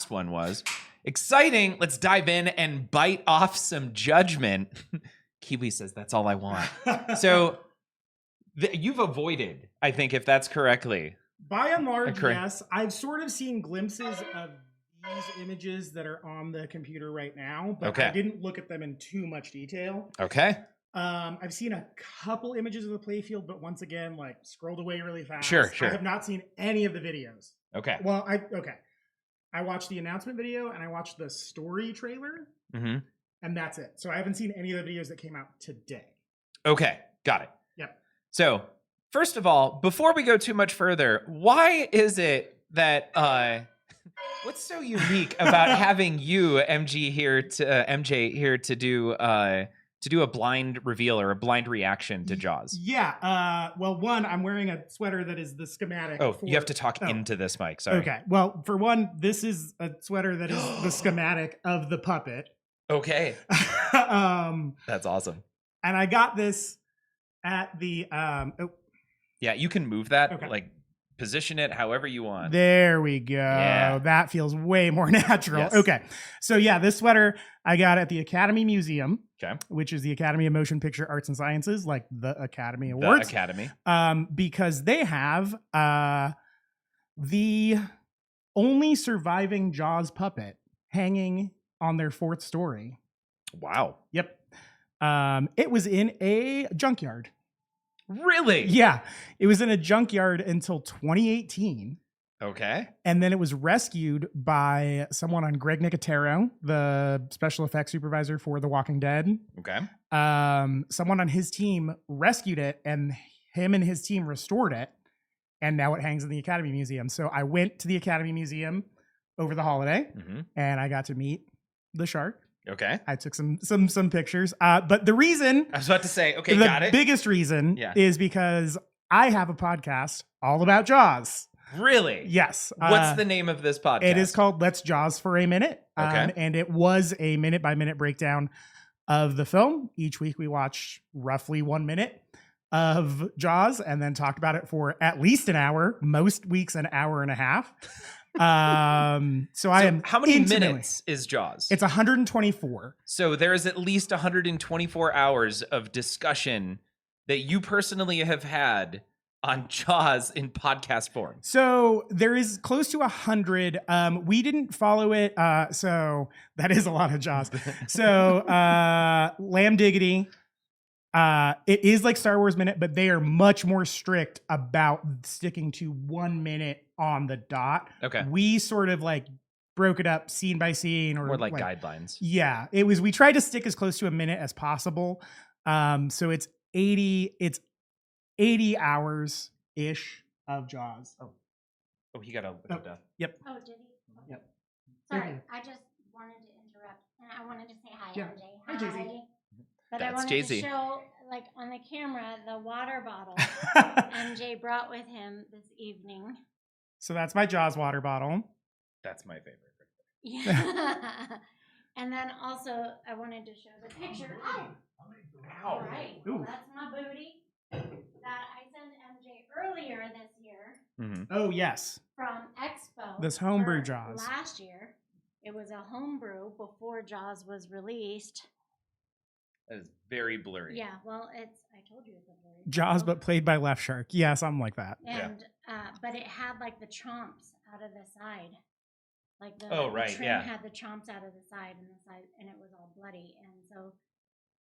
last one was. Exciting. Let's dive in and bite off some judgment. Kiwi says that's all I want. So you've avoided, I think, if that's correctly. By and large, yes. I've sort of seen glimpses of these images that are on the computer right now, but I didn't look at them in too much detail. Okay. I've seen a couple images of the playfield, but once again, like scrolled away really fast. Sure. I have not seen any of the videos. Okay. Well, I watched the announcement video and I watched the story trailer, and that's it. So I haven't seen any of the videos that came out today. Okay, got it. Yep. So first of all, before we go too much further, why is it that what's so unique about having you, MJ here to do a blind reveal or a blind reaction to Jaws? Yeah. Well, one, I'm wearing a sweater that is the schematic. Oh, you have to talk into this mic. Sorry. Okay. Well, for one, this is a sweater that is the schematic of the puppet. Okay. That's awesome. And I got this at the yeah, you can move that, like position it however you want. There we go. Yeah. That feels way more natural. Yes. Okay. So yeah, this sweater I got at the Academy Museum, which is the Academy of Motion Picture Arts and Sciences, like the Academy Awards. The Academy. Because they have the only surviving Jaws puppet hanging on their 4th story. Wow. Yep. It was in a junkyard. Really? Yeah. It was in a junkyard until 2018. Okay. And then it was rescued by someone on Greg Nicotero, the special effects supervisor for The Walking Dead. Okay. Someone on his team rescued it, and him and his team restored it. And now it hangs in the Academy Museum. So I went to the Academy Museum over the holiday, and I got to meet the shark. Okay. I took some pictures. But the reason I was about to say, okay, got it. The biggest reason is because I have a podcast all about Jaws. Really? Yes. What's the name of this podcast? It is called Let's Jaws for a Minute. Okay. And it was a minute-by-minute breakdown of the film. Each week we watch roughly 1 minute of Jaws and then talked about it for at least an hour, most weeks an hour and a half. So I am. How many minutes is Jaws? It's 124. So there is at least 124 hours of discussion that you personally have had on Jaws in podcast form. So there is close to 100. We didn't follow it. So that is a lot of Jaws. So Lamb Diggity. It is like Star Wars Minute, but they are much more strict about sticking to 1 minute on the dot. Okay. We sort of like broke it up scene by scene, or more like guidelines. Yeah, it was. We tried to stick as close to a minute as possible. So it's 80 hours ish of Jaws. Oh, he got a Yep. Oh, did he? Yep. Sorry, I just wanted to interrupt, and I wanted to say hi, Yeah. MJ. Hi, Jay-Z. But That's I wanted Jay-Z. to show, like, on the camera, the water bottle MJ brought with him this evening. So that's my Jaws water bottle. That's my favorite. Yeah. And then also, I wanted to show the picture. Oh, all right. Well, that's my booty that I sent MJ earlier this year. Mm-hmm. Oh, yes. From Expo. This homebrew Jaws. Last year. It was a homebrew before Jaws was released. That is very blurry. Yeah, well, I told you it's a blurry. Jaws, but played by Left Shark. Yeah, something like that. And, but it had like the chomps out of the side. Like the, right, the trim had the chomps out of the side, and it was all bloody. And so,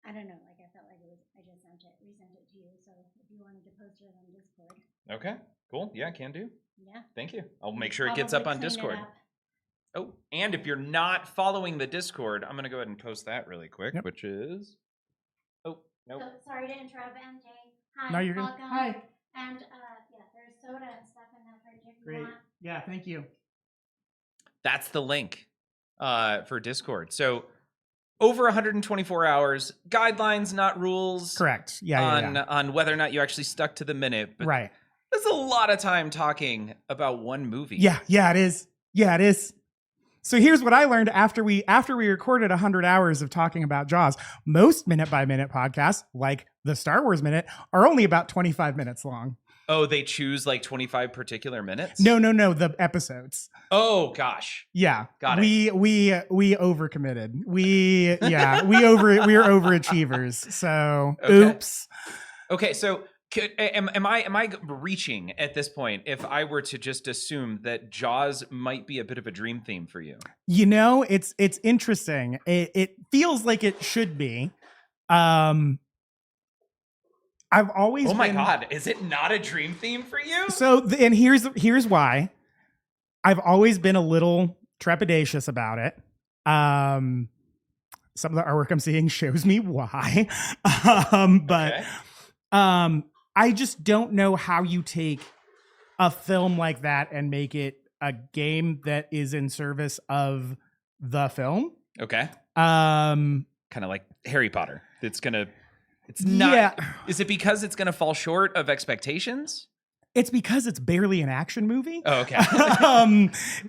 I don't know, like I felt like I just resent it to you. So if you wanted to post it on Discord. Okay, cool. Yeah, can do. Yeah. Thank you. I'll make sure it gets up on Discord. Oh, and if you're not following the Discord, I'm going to go ahead and post that really quick, which is... Oh, no. So, sorry to interrupt, MJ. Hi. No, you're good. Hi. And, there's soda and stuff in that fridge if you Great. want. Yeah, thank you. That's the link for Discord. So over 124 hours, guidelines, not rules. Correct. On whether or not you actually stuck to the minute. But right. There's a lot of time talking about one movie. Yeah, it is. Yeah, it is. So here's what I learned after we recorded 100 hours of talking about Jaws. Most minute by minute podcasts, like the Star Wars Minute, are only about 25 minutes long. Oh, they choose like 25 particular minutes? No, the episodes. Oh gosh. Yeah. Got it. We overcommitted. We are overachievers. So Okay. oops. Okay, so am I reaching at this point if I were to just assume that Jaws might be a bit of a dream theme for you? You know, it's interesting. It feels like it should be. I've always Oh my been, god, is it not a dream theme for you? So and here's why. I've always been a little trepidatious about it. Some of the artwork I'm seeing shows me why. But Okay. I just don't know how you take a film like that and make it a game that is in service of the film. Okay. Um Kind of like Harry Potter. It's not. Yeah. Is it because it's gonna fall short of expectations? It's because it's barely an action movie. Oh, okay.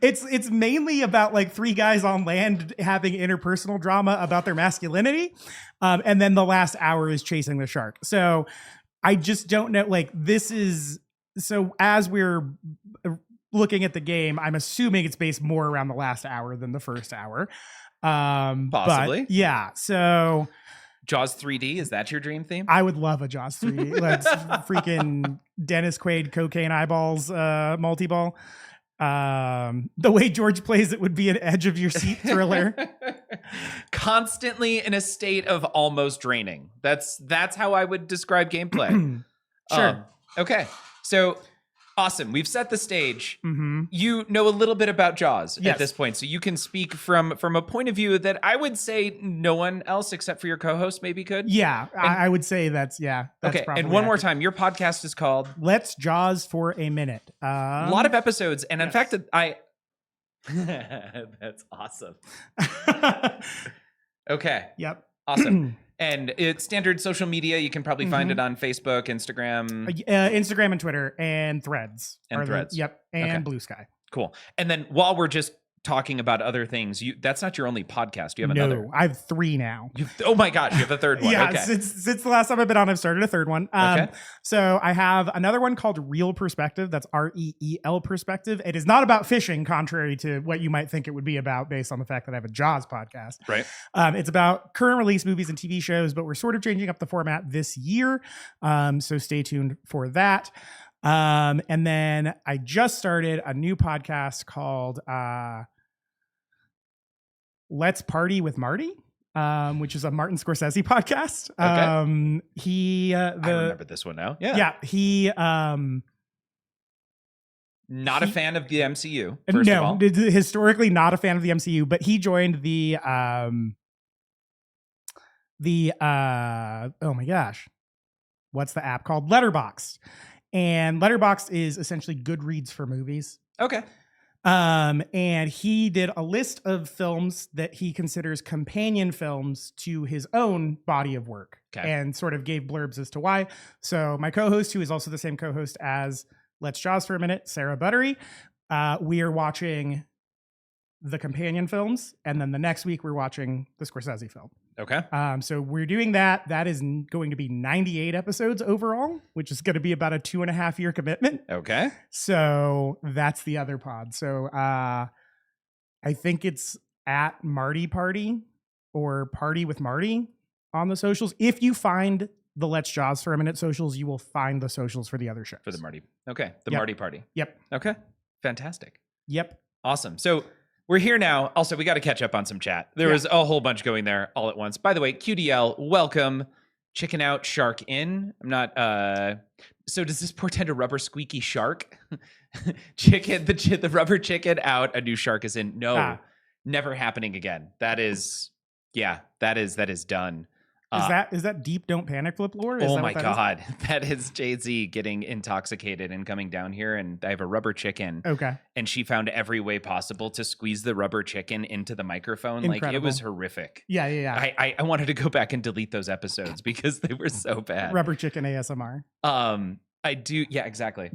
It's mainly about like three guys on land having interpersonal drama about their masculinity, and then the last hour is chasing the shark. So I just don't know. Like this is so as we're looking at the game, I'm assuming it's based more around the last hour than the first hour. Possibly. But yeah. So Jaws 3D, is that your dream theme? I would love a Jaws 3. Let's freaking Dennis Quaid cocaine eyeballs multi-ball. The way George plays it would be an edge of your seat thriller. Constantly in a state of almost draining. That's how I would describe gameplay. Sure. Okay. So awesome. We've set the stage. Mm-hmm. You know a little bit about Jaws Yes. at this point, so you can speak from a point of view that I would say no one else except for your co-host maybe could. Yeah, I would say that's Okay. probably And one more accurate. time, your podcast is called Let's Jaws for a Minute. a lot of episodes, and in yes. fact, that's awesome. Okay. Yep. Awesome. And it's standard social media. You can probably find it on Facebook, Instagram. Instagram and Twitter and Threads. And are the- Threads. Yep. And Okay. Blue Sky. Cool. And then while we're just talking about other things, that's not your only podcast. You have another. No, I have 3 now. Oh my gosh, you have a third one. Yeah, Okay. since the last time I've been on, I've started a third one. Okay. So I have another one called Real Perspective. That's REEL Perspective. It is not about fishing, contrary to what you might think it would be about based on the fact that I have a Jaws podcast. Right. It's about current release movies and TV shows, but we're sort of changing up the format this year. So stay tuned for that. And then I just started a new podcast called Let's Party with Marty, which is a Martin Scorsese podcast. Okay. I remember this one now. Yeah. Yeah, he Not a fan of the MCU. First of all. historically not a fan of the MCU, but he joined the oh my gosh, what's the app called? Letterboxd. And Letterboxd is essentially Goodreads for movies. Okay. And he did a list of films that he considers companion films to his own body of work, Okay. and sort of gave blurbs as to why. So my co-host, who is also the same co-host as Let's Jaws for a Minute, Sarah Buttery, we are watching the companion films, and then the next week we're watching the Scorsese film. Okay. So we're doing that. That is going to be 98 episodes overall, which is going to be about a 2.5 year commitment. Okay. So that's the other pod. So I think it's at Marty Party or Party with Marty on the socials. If you find the Let's Jaws for a Minute socials, you will find the socials for the other shows. For the Marty. Okay. The Yep. Marty Party. Yep. Okay. Fantastic. Yep. Awesome. So we're here now. Also, we got to catch up on some chat. There was a whole bunch going there all at once. By the way, QDL, welcome. Chicken out, shark in. I'm not. So does this portend a rubber squeaky shark? Chicken, the rubber chicken out. A new shark is in. No, never happening again. That is done. Is that deep Don't Panic flip lore? Is Oh that my what that is? God. That is Jay-Z getting intoxicated and coming down here. And I have a rubber chicken. Okay. And she found every way possible to squeeze the rubber chicken into the microphone. Like, it was horrific. Yeah. I wanted to go back and delete those episodes because they were so bad. Rubber chicken ASMR. I do. Yeah, exactly.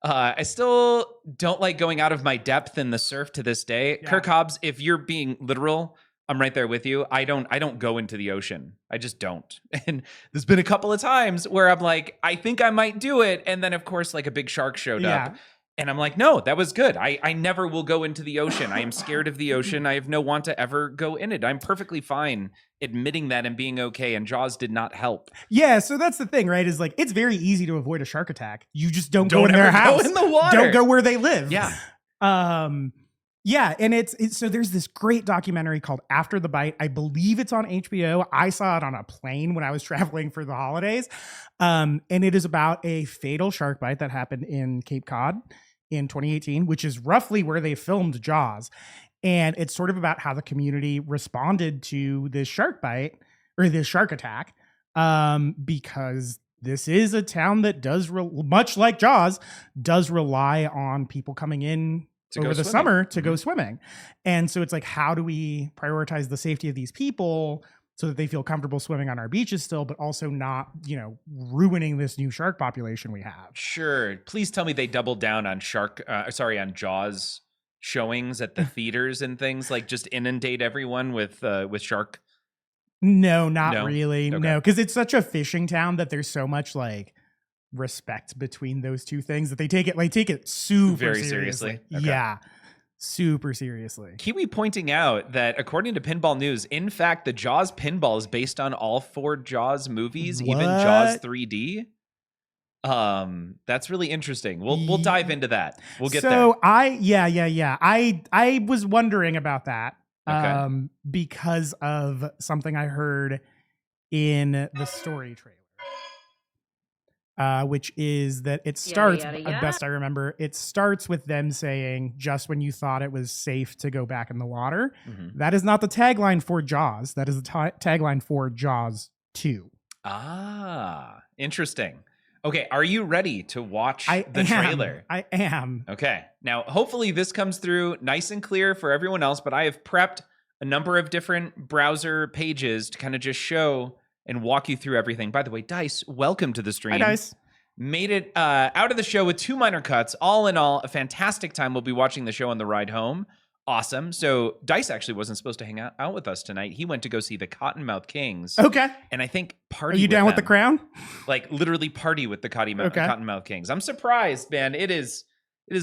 I still don't like going out of my depth in the surf to this day. Yeah. Kirk Hobbs, if you're being literal, I'm right there with you. I don't go into the ocean. I just don't. And there's been a couple of times where I'm like, I think I might do it. And then of course, like a big shark showed up. And I'm like, no, that was good. I never will go into the ocean. I am scared of the ocean. I have no want to ever go in it. I'm perfectly fine admitting that and being okay. And Jaws did not help. Yeah, so that's the thing, right? Is like it's very easy to avoid a shark attack. You just don't go in their ever house. Go in the water. Don't go where they live. Yeah. Yeah, and it's so there's this great documentary called After the Bite. I believe it's on HBO. I saw it on a plane when I was traveling for the holidays. And it is about a fatal shark bite that happened in Cape Cod in 2018, which is roughly where they filmed Jaws. And it's sort of about how the community responded to this shark bite or this shark attack, because this is a town that does, much like Jaws, does rely on people coming in over the summer to go swimming. And so it's like, how do we prioritize the safety of these people so that they feel comfortable swimming on our beaches still, but also not, ruining this new shark population we have? Sure. Please tell me they doubled down on on Jaws showings at the theaters and things, like just inundate everyone with shark. No, not really. Okay. No, because it's such a fishing town that there's so much like respect between those two things that they take it super Very seriously. Okay. Yeah. Super seriously. Kiwi pointing out that according to Pinball News, in fact, the Jaws pinball is based on all 4 Jaws movies, even Jaws 3D. That's really interesting. We'll dive into that. We'll get there. So I was wondering about that. Okay. Because of something I heard in the story trailer. Which is that it starts, best I remember, it starts with them saying, just when you thought it was safe to go back in the water. Mm-hmm. That is not the tagline for Jaws. That is the tagline for Jaws 2. Ah, interesting. Okay, are you ready to watch the trailer? I am. Okay, now hopefully this comes through nice and clear for everyone else, but I have prepped a number of different browser pages to kind of just show and walk you through everything. By the way, Dice, welcome to the stream. Hi, Dice. Made it out of the show with 2 minor cuts. All in all, a fantastic time. We'll be watching the show on the ride home. Awesome. So Dice actually wasn't supposed to hang out with us tonight. He went to go see the Cottonmouth Kings. Okay. And I think party. Are you down with the crown? Like literally party with the Cottonmouth Kings. I'm surprised, man. It is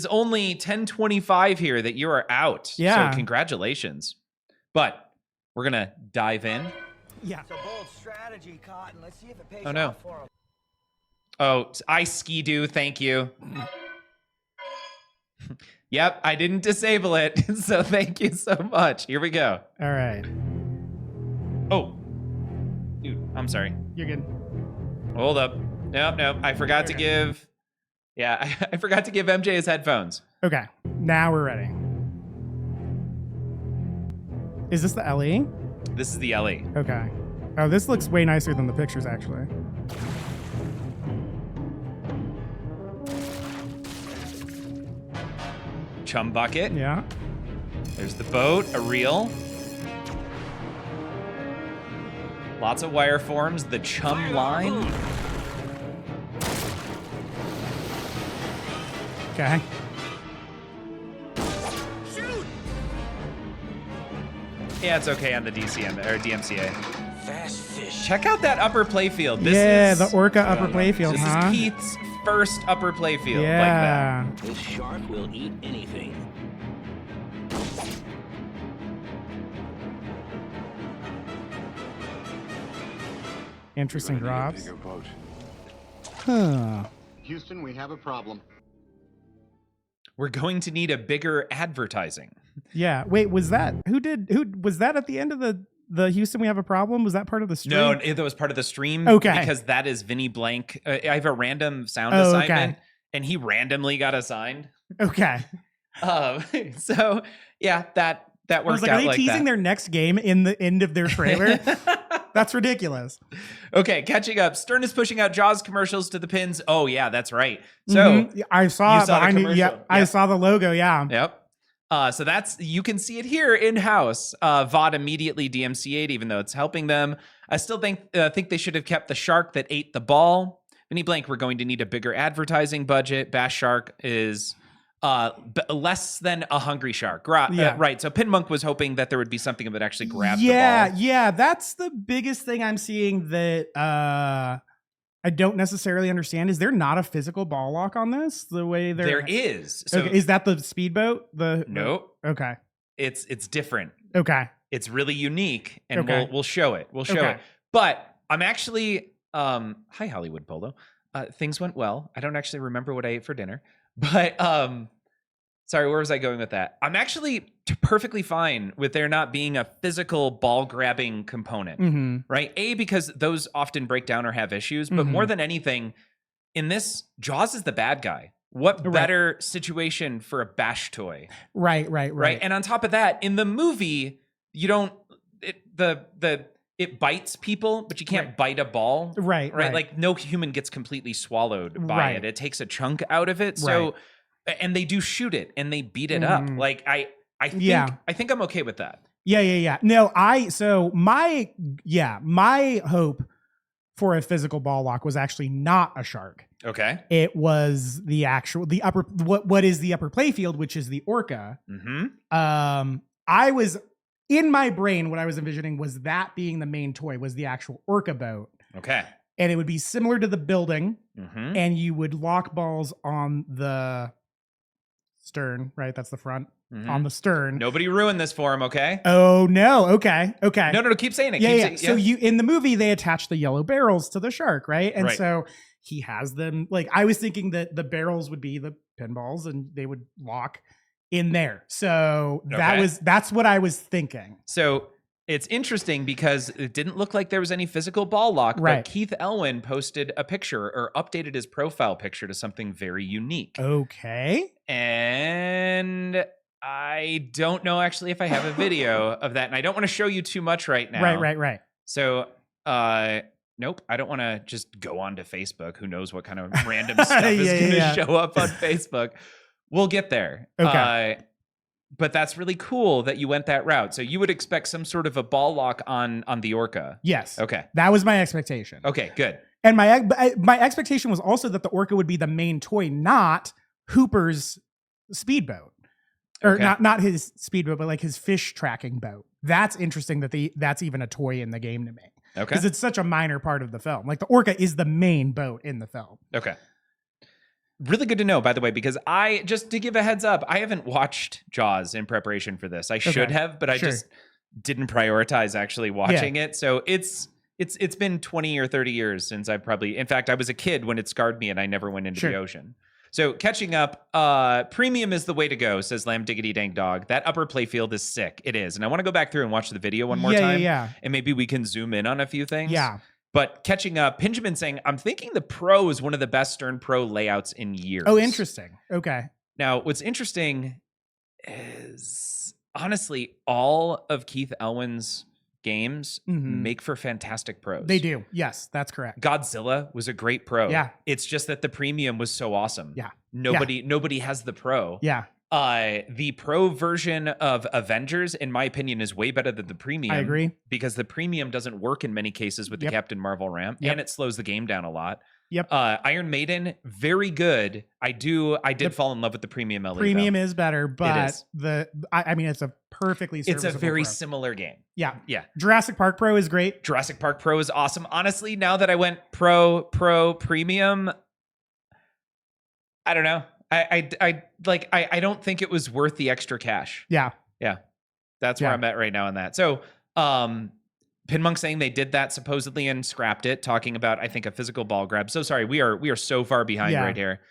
only 10:25 here that you are out. Yeah. So congratulations. But we're gonna dive in. Yeah. It's a bold strategy, Cotton. Let's see if it pays Oh, no. off for him. Oh, I ski-doo. Thank you. Yep, I didn't disable it. So thank you so much. Here we go. All right. Oh. Dude, I'm sorry. You're good. Hold up. Nope. I forgot to give... Yeah, I forgot to give MJ his headphones. Okay. Now we're ready. Is this the LE? This is the LE. Okay. Oh, this looks way nicer than the pictures, actually. Chum bucket. Yeah. There's the boat, a reel. Lots of wire forms. The Chum line. Okay. Yeah, it's okay on the DCM or DMCA. Fast fish. Check out that upper playfield. This is the Orca upper playfield, This huh? is Keith's first upper playfield Yeah. like that. This shark will eat anything. Interesting drops. Bigger boat. Huh. Houston, we have a problem. We're going to need a bigger advertising. Yeah. Wait, was that who was that at the end of the Houston We Have a Problem? Was that part of the stream? No, that was part of the stream. Okay. Because that is Vinny Blank. I have a random sound Oh, assignment, okay. and he randomly got assigned. Okay. So yeah, that I was worked like, out are they like teasing that. their next game in the end of their trailer? That's ridiculous. Okay, catching up. Stern is pushing out Jaws commercials to the pins. Oh yeah, that's right. So Mhm. I saw you it saw the behind you. commercial. Yeah, I Yep. saw the logo. Yeah. Yep. So that's, you can see it here in house. VOD immediately DMCA'd, even though it's helping them. I still think they should have kept the shark that ate the ball. Vinny Blank, we're going to need a bigger advertising budget. Bass Shark is less than a hungry shark. Yeah. Right. So Pin Monk was hoping that there would be something that would actually grab the Yeah, ball. yeah. That's the biggest thing I'm seeing that I don't necessarily understand. Is there not a physical ball lock on this? The way There is. So okay, is that the speedboat? no, Okay. it's different. Okay. It's really unique, and Okay. we'll show it. We'll show Okay. it. But I'm actually hi Hollywood Polo. Things went well. I don't actually remember what I ate for dinner, but sorry, where was I going with that? I'm actually perfectly fine with there not being a physical ball grabbing component, Mm-hmm. right? Because those often break down or have issues, but more than anything, in this, Jaws is the bad guy. What Right. better situation for a bash toy? Right. And on top of that, in the movie, you don't it bites people, but you can't Right. bite a ball. Right. Like no human gets completely swallowed by Right. it. It takes a chunk out of it. So and they do shoot it and they beat it up. Mhm. Like I think Yeah. I think I'm okay with that. Yeah. No, my hope for a physical ball lock was actually not a shark. Okay. It was the upper what is the upper playfield, which is the orca. Mm-hmm. I was in my brain, what I was envisioning was that being the main toy was the actual orca boat. Okay. And it would be similar to the building, Mm-hmm. and you would lock balls on the stern, right? That's the front. Mhm. On the stern. Nobody ruined this for him, okay? Oh no. Okay. No, keep saying it. Yeah, Keep yeah. saying- So you in the movie they attach the yellow barrels to the shark, right? And Right. so he has them. Like I was thinking that the barrels would be the pinballs, and they would lock in there. So Okay. that's what I was thinking. So it's interesting because it didn't look like there was any physical ball lock, Right. but Keith Elwin posted a picture or updated his profile picture to something very unique. Okay. And I don't know actually if I have a video of that, and I don't want to show you too much right now. Right. So, nope, I don't want to just go on to Facebook. Who knows what kind of random stuff is Yeah, going to yeah. show up on Facebook. We'll get there. Okay. But that's really cool that you went that route. So you would expect some sort of a ball lock on the orca. Yes. Okay. That was my expectation. Okay, good. And my expectation was also that the orca would be the main toy, not Hooper's speedboat. Or Okay. not his speedboat, but like his fish tracking boat. That's interesting that that's even a toy in the game to me. Okay. Because it's such a minor part of the film. Like the orca is the main boat in the film. Okay. Really good to know, by the way, because just to give a heads up, I haven't watched Jaws in preparation for this. I should Okay. have, but I Sure. just didn't prioritize actually watching it. So it's been 20 or 30 years since in fact, I was a kid when it scarred me and I never went into Sure. the ocean. So catching up, premium is the way to go, says Lamb Diggity Dang Dog. That upper playfield is sick. It is. And I want to go back through and watch the video one more time. Yeah. And maybe we can zoom in on a few things. Yeah. But catching up, Pinjamin saying, I'm thinking the Pro is one of the best Stern Pro layouts in years. Oh, interesting. Okay. Now, what's interesting is, honestly, all of Keith Elwin's games Mhm. make for fantastic pros. They do. Yes, that's correct. Godzilla was a great pro. Yeah. It's just that the premium was so awesome. Yeah. Nobody has the pro. Yeah. The pro version of Avengers, in my opinion, is way better than the premium. I agree. Because the premium doesn't work in many cases with the Yep. Captain Marvel ramp, Yep. and it slows the game down a lot. Yep. Iron Maiden, very good. I did fall in love with the premium LE. Premium though. is better, but is. I mean it's a perfectly It's a serviceable very pro. similar game. Yeah. Yeah. Jurassic Park Pro is great. Jurassic Park Pro is awesome. Honestly, now that I went pro, premium, I don't know. I don't think it was worth the extra cash. Yeah. That's where Yeah. I'm at right now on that. So, Pinmonk saying they did that supposedly and scrapped it, talking about, I think, a physical ball grab. So sorry, we are so far behind Yeah. right here.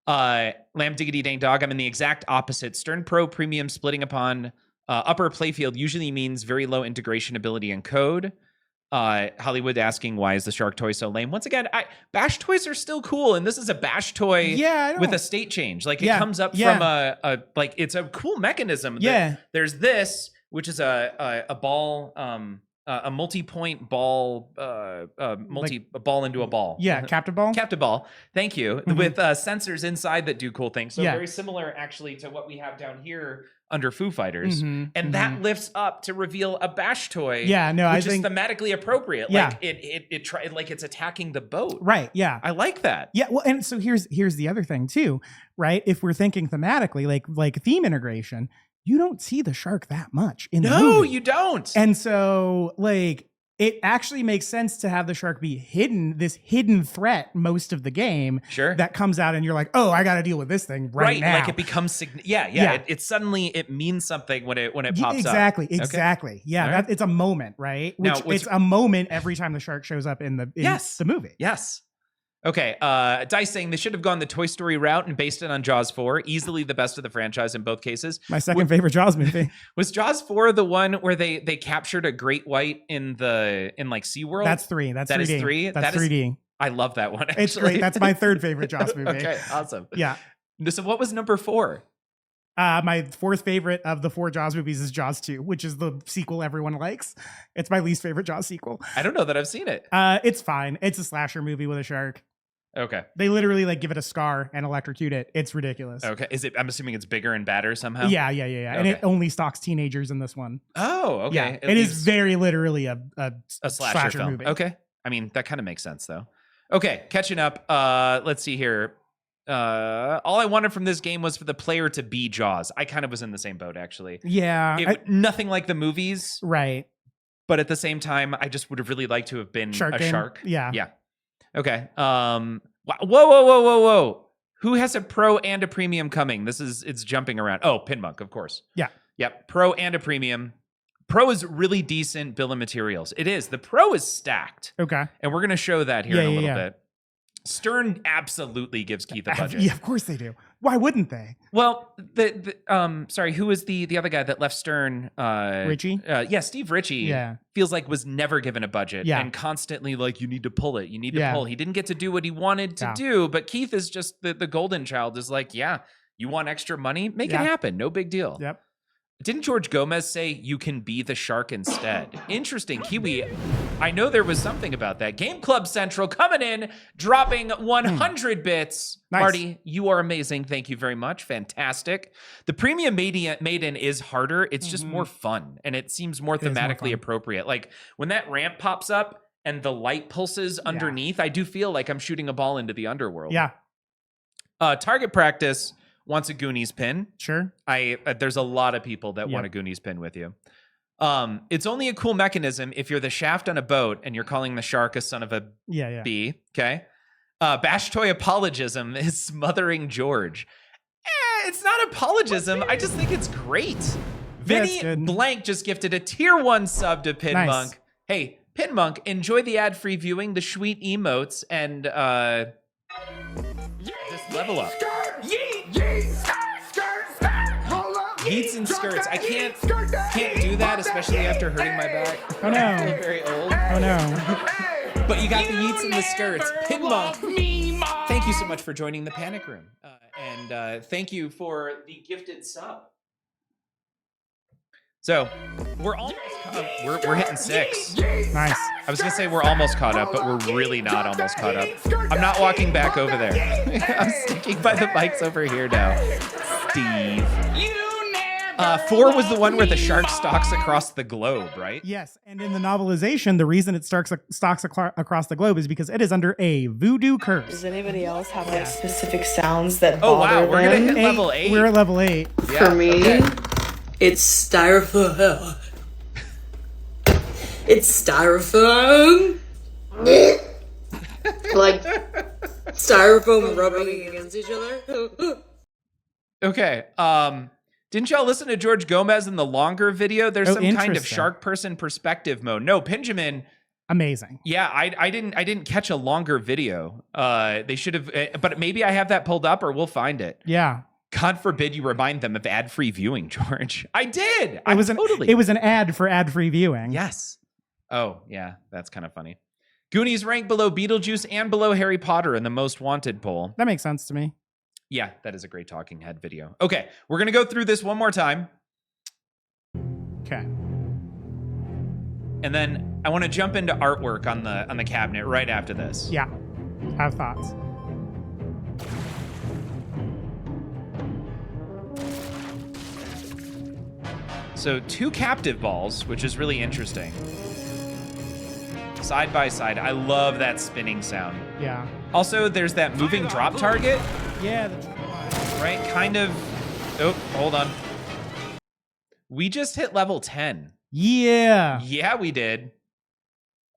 Lamb Diggity Dang Dog, I'm in the exact opposite. Stern Pro Premium splitting upon upper playfield usually means very low integration ability and code. Hollywood asking, why is the shark toy so lame? Once again, bash toys are still cool, and this is a bash toy Yeah, I with don't- a state change. Like, it Yeah, comes up yeah. from it's a cool mechanism. Yeah. There's this, which is a ball, a multi-point ball, a ball into a ball. Yeah, captive ball. Captive ball. Thank you. Mhm. With sensors inside that do cool things. So Yeah. very similar, actually, to what we have down here under Foo Fighters. Mhm, And that lifts up to reveal a bash toy. Yeah, no, which I think is thematically appropriate. Yeah. Like like it's attacking the boat. right. Yeah. I like that. Yeah, well, and so here's the other thing too, right? If we're thinking thematically, like theme integration, you don't see the shark that much in the No, movie. you don't. And so like it actually makes sense to have the shark be hidden, this hidden threat most of the game Sure. that comes out and you're like, oh, I got to deal with this thing right now. Like it becomes yeah. It suddenly it means something when it Yeah, pops exactly, up. Okay. exactly. Yeah, All that right. it's a moment, right? Now, Which what's- it's a moment every time the shark shows up in the movie. Yes. Okay. Dice saying they should have gone the Toy Story route and based it on Jaws 4. Easily the best of the franchise in both cases. My second favorite Jaws movie. Was Jaws 4 the one where they captured a great white in like SeaWorld? That's 3. That's That 3D. is 3? That's That is- 3D. I love that one. Actually. It's great. That's my third favorite Jaws movie. Okay, awesome. Yeah. So what was number 4? My fourth favorite of the 4 Jaws movies is Jaws 2, which is the sequel everyone likes. It's my least favorite Jaws sequel. I don't know that I've seen it. It's fine. It's a slasher movie with a shark. Okay. They literally like give it a scar and electrocute it. It's ridiculous. Okay. Is it? I'm assuming it's bigger and badder somehow. Yeah. And it Okay. only stalks teenagers in this one. Oh, okay. Yeah, It it is leaves very literally a slasher film. movie. Okay. I mean, that kind of makes sense though. Okay, catching up. Let's see here. All I wanted from this game was for the player to be Jaws. I kind of was in the same boat actually. Yeah. Nothing like the movies, Right. but at the same time, I just would have really liked to have been Shark a game. shark. Yeah. Yeah. Okay. Whoa. Who has a pro and a premium coming? It's jumping around. Oh, Pinmonk, of course. Yeah. Yep. Pro and a premium. Pro is really decent bill of materials. It is. The pro is stacked. Okay. And we're going to show that here in a Yeah, little yeah. bit. Stern absolutely gives Keith a budget. Yeah, of course they do. Why wouldn't they? Well, sorry, who was the other guy that left Stern? Ritchie? Yeah, Steve Ritchie. Yeah. Feels like was never given a budget Yeah. and constantly like, you need to pull it. You need to Yeah. pull. He didn't get to do what he wanted to Yeah. do, but Keith is just the golden child is like, yeah, you want extra money? Make Yeah. it happen. No big deal. Yep. Didn't George Gomez say you can be the shark instead? Interesting. Kiwi, I know there was something about that. Game Club Central coming in, dropping 100 bits. Nice. Marty, you are amazing. Thank you very much. Fantastic. The Premium Maiden is harder. It's just more fun, and it seems more is more thematically fun. appropriate. Like when that ramp pops up and the light pulses underneath, I do feel like I'm shooting a ball into the underworld. Yeah. Target Practice wants a Goonies pin. Sure. There's a lot of people that Yep. want a Goonies pin with you. It's only a cool mechanism if you're the shaft on a boat and you're calling the shark a son of a Yeah. bee. Okay. Bash Toy apologism is smothering George. It's not apologism. I just think it's great. Yeah, it's Vinny good. Blank just gifted a tier 1 sub to Pinmonk. Nice. Hey, Pinmonk, enjoy the ad-free viewing, the sweet emotes, and just level up. Yeets and skirts. I can't do that, especially after hurting my back. Oh I no. feel very old. Oh no. But you got the yeets and the skirts. Pinmonk, thank you so much for joining the Panic Room. And thank you for the gifted sub. So, we're almost we're hitting 6. Nice. I was going to say we're almost caught up, but we're really not almost caught up. I'm not walking back over there. I'm sticking by the mics over here now. Steve. 4 was the one where the shark stalks across the globe, right? Yes, and in the novelization, the reason it stalks across the globe is because it is under a voodoo curse. Does anybody else have like specific sounds that Oh, wow, bother we're going to them? hit level 8. We're at level 8. Yeah, For me, okay. it's styrofoam. It's styrofoam. Like styrofoam rubbing against each other. Okay. Didn't y'all listen to George Gomez in the longer video? There's Oh, some kind of interesting. shark person perspective mode. No, Benjamin. Amazing. Yeah, I didn't catch a longer video. They should have, but maybe I have that pulled up, or we'll find it. Yeah. God forbid you remind them of ad-free viewing, George. I did. It was totally. it was an ad for ad-free viewing. Yes. Oh, yeah, that's kind of funny. Goonies rank below Beetlejuice and below Harry Potter in the most wanted poll. That makes sense to me. Yeah, that is a great talking head video. Okay, we're going to go through this one more time. Okay. And then I want to jump into artwork on the cabinet right after this. Yeah. I have thoughts. So 2 captive balls, which is really interesting. Side by side. I love that spinning sound. Yeah. Also, there's that moving drop target, Yeah. right? Kind of. Oh, hold on. We just hit level 10. Yeah. Yeah, we did.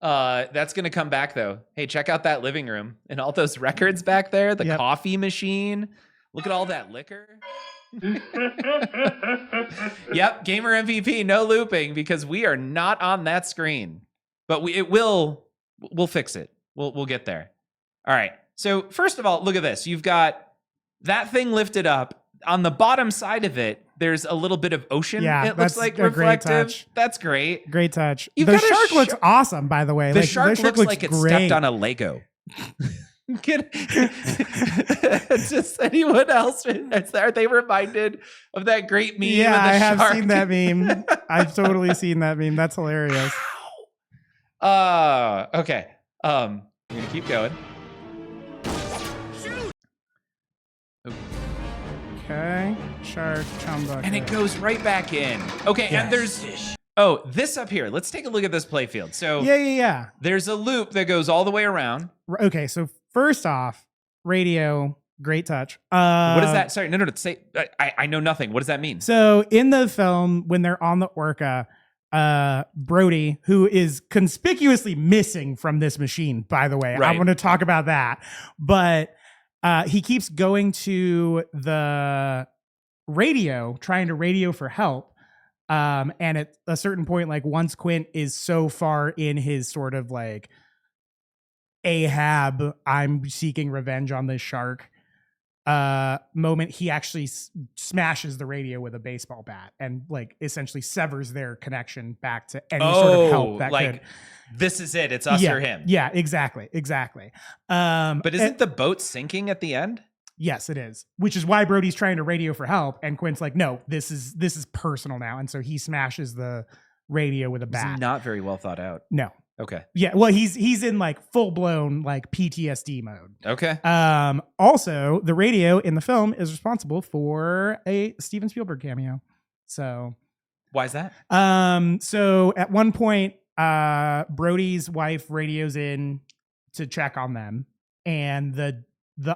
That's gonna come back though. Hey, check out that living room and all those records back there. The Yep. coffee machine. Look at all that liquor. Yep, gamer MVP, no looping because we are not on that screen. But we'll fix it. We'll get there. All right. So first of all, look at this. You've got that thing lifted up. On the bottom side of it, there's a little bit of ocean. Yeah, It looks that's like a great reflective. touch. That's great. Great touch. You've The got a shark looks shark- awesome, by the way. The Like, shark looks like it great. stepped on a Lego. Just anyone else? Are they reminded of that great meme? Yeah, of the I have shark? seen that meme. I've totally seen that meme. That's hilarious. Okay. We're gonna keep going. Okay. Shark, chum bucket. And it goes right back in. Okay, Yes. and there's this up here. Let's take a look at this playfield. So Yeah. there's a loop that goes all the way around. Okay, so first off, radio, great touch. What is that? Sorry, no. Say, I know nothing. What does that mean? So in the film, when they're on the Orca, Brody, who is conspicuously missing from this machine, by the way, I Right. want to talk about that, but he keeps going to the radio, trying to radio for help. And at a certain point, like once Quint is so far in his sort of like Ahab, I'm seeking revenge on this shark moment, he actually smashes the radio with a baseball bat and like essentially severs their connection back to any sort of help that like could. this is it. It's us Yeah, or him. yeah, exactly. But isn't the boat sinking at the end? Yes, it is. Which is why Brody's trying to radio for help, and Quint's like, "No, this is personal now," and so he smashes the radio with a It's bat. not very well thought out. No. Okay. Yeah. Well, he's in like full blown like PTSD mode. Okay. Also, the radio in the film is responsible for a Steven Spielberg cameo. So Why is that? so at one point, Brody's wife radios in to check on them, and the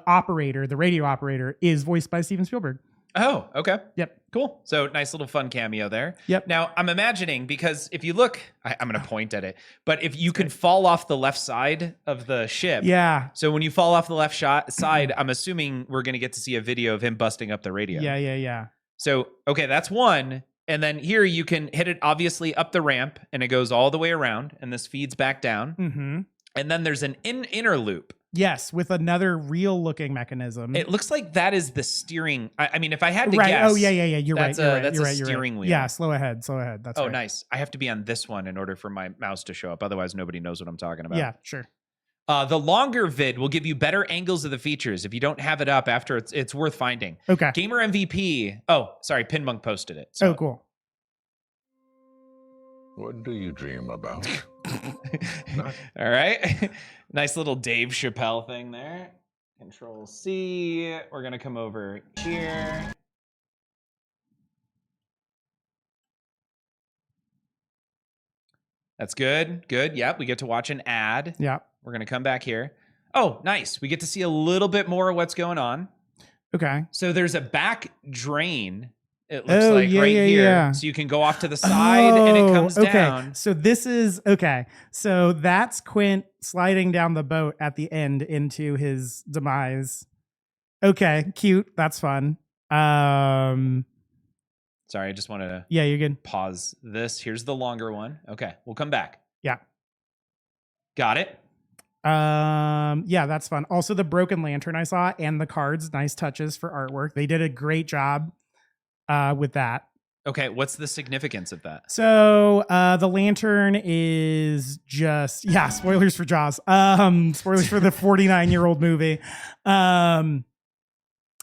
operator, the radio operator, is voiced by Steven Spielberg. Oh, okay. Yep. Cool. So nice little fun cameo there. Yep. Now I'm imagining, because if you look, I'm going to point at it, but if you can fall off the left side of the ship. Yeah. So when you fall off the left side, I'm assuming we're going to get to see a video of him busting up the radio. Yeah. So, okay, that's one. And then here you can hit it obviously up the ramp and it goes all the way around and this feeds back down. Mm-hmm. And then there's an inner loop. Yes, with another real looking mechanism. It looks like that is the steering. I mean, if I had to right. guess. Oh, yeah. You're right. that's You're a- right. that's You're a right. You're steering right. wheel. Yeah, slow ahead. That's Oh, right. nice. I have to be on this one in order for my mouse to show up. Otherwise, nobody knows what I'm talking about. Yeah, sure. The longer vid will give you better angles of the features. If you don't have it up after, it's worth finding. Okay. Gamer MVP. Oh, sorry. Pinmonk posted it. So. Oh, cool. What do you dream about? All right. Nice little Dave Chappelle thing there. Control C. We're going to come over here. That's good. Good. Yep. We get to watch an ad. Yeah. We're going to come back here. Oh, nice. We get to see a little bit more of what's going on. Okay. So there's a back drain. It looks Oh, like yeah, right yeah, here. yeah. So you can go off to the side and it comes okay. down. So this is okay. So that's Quint sliding down the boat at the end into his demise. Okay, cute. That's fun. Sorry, I just wanted to Yeah, you're good. pause this. Here's the longer one. Okay, we'll come back. Yeah. Got it. Yeah, that's fun. Also, the broken lantern I saw and the cards, nice touches for artwork. They did a great job with that. Okay, what's the significance of that? So the lantern is just spoilers for Jaws. Spoilers for the 49-year-old movie.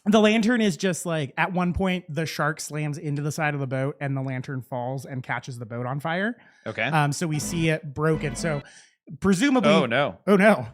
The lantern is just like at one point the shark slams into the side of the boat and the lantern falls and catches the boat on fire. Okay. So we see it broken. So presumably, Oh no.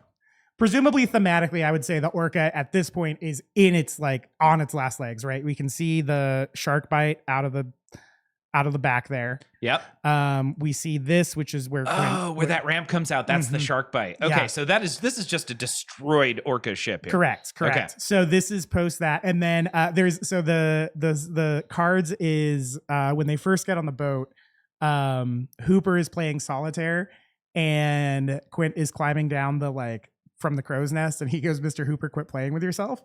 Presumably thematically, I would say the orca at this point is in its like on its last legs, right? We can see the shark bite out of the back there. Yep. We see this, which is where where that ramp comes out. That's the shark bite. Okay, Yeah. so this is just a destroyed orca ship here. Correct. Okay. So this is post that, and then there's the cards is when they first get on the boat, Hooper is playing solitaire, and Quint is climbing down the like from the crow's nest, and he goes, "Mr. Hooper, quit playing with yourself,"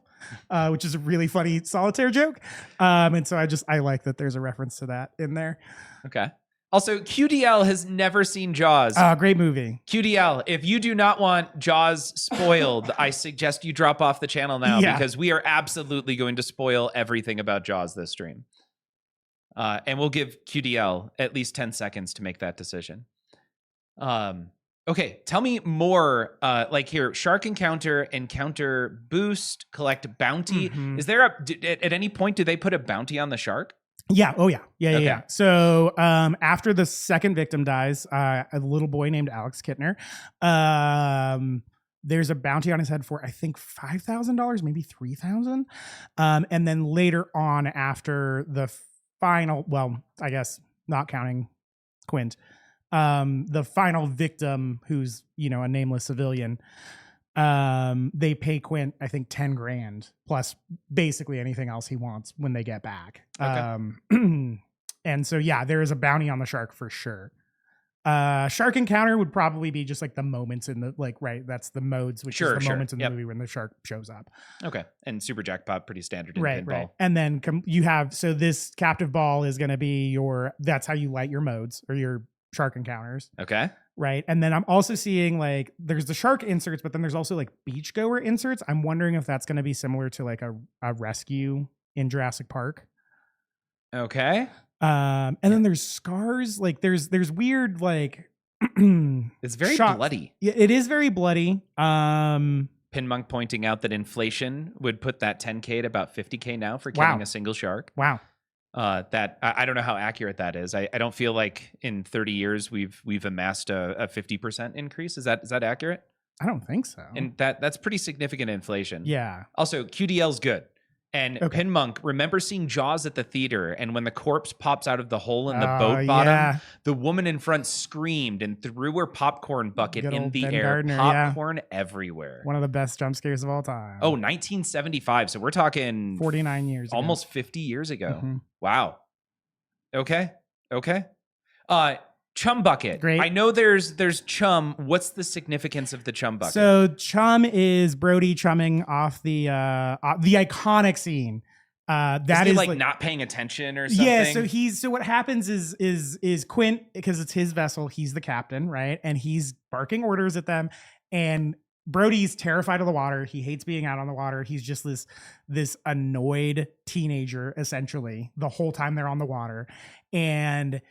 which is a really funny solitaire joke. And so I like that there's a reference to that in there. Okay. Also, QDL has never seen Jaws. Great movie. QDL, if you do not want Jaws spoiled, I suggest you drop off the channel now because we are absolutely going to spoil everything about Jaws this stream. And we'll give QDL at least 10 seconds to make that decision. Okay, tell me more. Like here, shark encounter boost, collect bounty. Is there at any point do they put a bounty on the shark? Yeah. Oh, yeah. Yeah. Okay. Yeah. So after the second victim dies, a little boy named Alex Kittner, there's a bounty on his head for, I think, $5,000, maybe $3,000. And then later on, after the final, well, I guess not counting Quint, the final victim, who's, a nameless civilian, they pay Quint, I think, 10 grand plus basically anything else he wants when they get back. Okay. And so, yeah, there is a bounty on the shark for sure. Shark encounter would probably be just like the moments in the, like, right. That's the modes, which is the moments in the movie when the shark shows up. Okay. And super jackpot, pretty standard in Right. pinball. Right. And then you have, so this captive ball is going to be that's how you light your modes or your shark encounters. Okay. Right. And then I'm also seeing like there's the shark inserts, but then there's also like beachgoer inserts. I'm wondering if that's going to be similar to like a rescue in Jurassic Park. Okay. And then there's scars. Like there's weird like it's very bloody. Yeah, it is very bloody. Pinmonk pointing out that inflation would put that 10K at about 50K now for killing a single shark. Wow. That I don't know how accurate that is. I don't feel like in 30 years we've amassed a 50% increase. Is that accurate? I don't think so. And that's pretty significant inflation. Yeah. Also, QDL's good. And Pinmonk, remember seeing Jaws at the theater, and when the corpse pops out of the hole in the boat bottom, the woman in front screamed and threw her popcorn bucket in the air. Gardner, popcorn everywhere. One of the best jump scares of all time. Oh, 1975. So we're talking 49 years ago. Almost 50 years ago. Mm-hmm. Wow. Okay. Chum bucket. Great. I know there's Chum. What's the significance of the Chum bucket? So Chum is Brody chumming off the iconic scene. That is like not paying attention or something. Yeah. So what happens is Quint, because it's his vessel, he's the captain, right? And he's barking orders at them, and Brody's terrified of the water. He hates being out on the water. He's just this annoyed teenager essentially the whole time they're on the water. And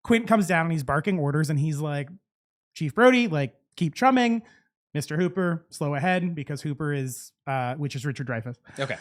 Quint comes down and he's barking orders, and he's like, "Chief Brody, like, keep chumming. Mr. Hooper, slow ahead," because Hooper is, which is Richard Dreyfuss. Okay.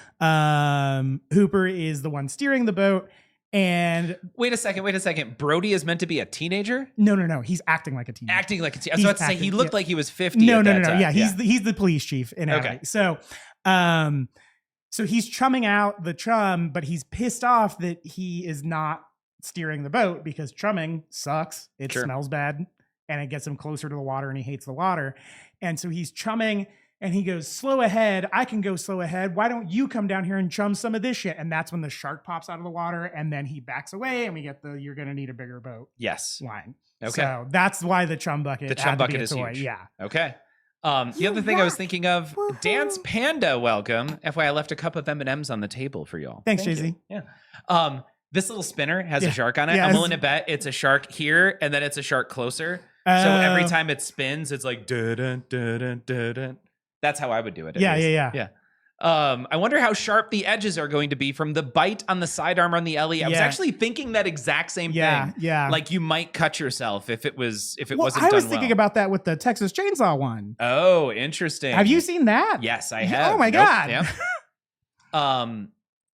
Hooper is the one steering the boat. And wait a second. Brody is meant to be a teenager? No. He's acting like a teenager. Acting like a teenager. I was about to say he looked like he was 50. No. Time. Yeah, he's the police chief in LA. So, so he's chumming out the chum, but he's pissed off that he is not steering the boat because chumming sucks. It smells bad, and it gets him closer to the water, and he hates the water. And so he's chumming, and he goes, "Slow ahead. I can go slow ahead. Why don't you come down here and chum some of this shit?" And that's when the shark pops out of the water, and then he backs away, and we get the "you're going to need a bigger boat" line. Okay. So that's why the chum bucket is huge. Yeah. Okay. The other thing I was thinking of, Dance Panda, welcome. FYI, I left a cup of M&Ms on the table for y'all. Thanks, Jay-Z. Yeah. This little spinner has a shark on it. I'm willing to bet it's a shark here, and then it's a shark closer. So every time it spins, it's like dun dun dun. That's how I would do it. Yeah. I wonder how sharp the edges are going to be from the bite on the sidearm on the LE. I was actually thinking that exact same thing. Yeah. Like you might cut yourself if it wasn't done well. I was thinking about that with the Texas Chainsaw one. Oh, interesting. Have you seen that? Yes, I have. Oh my God. Yeah.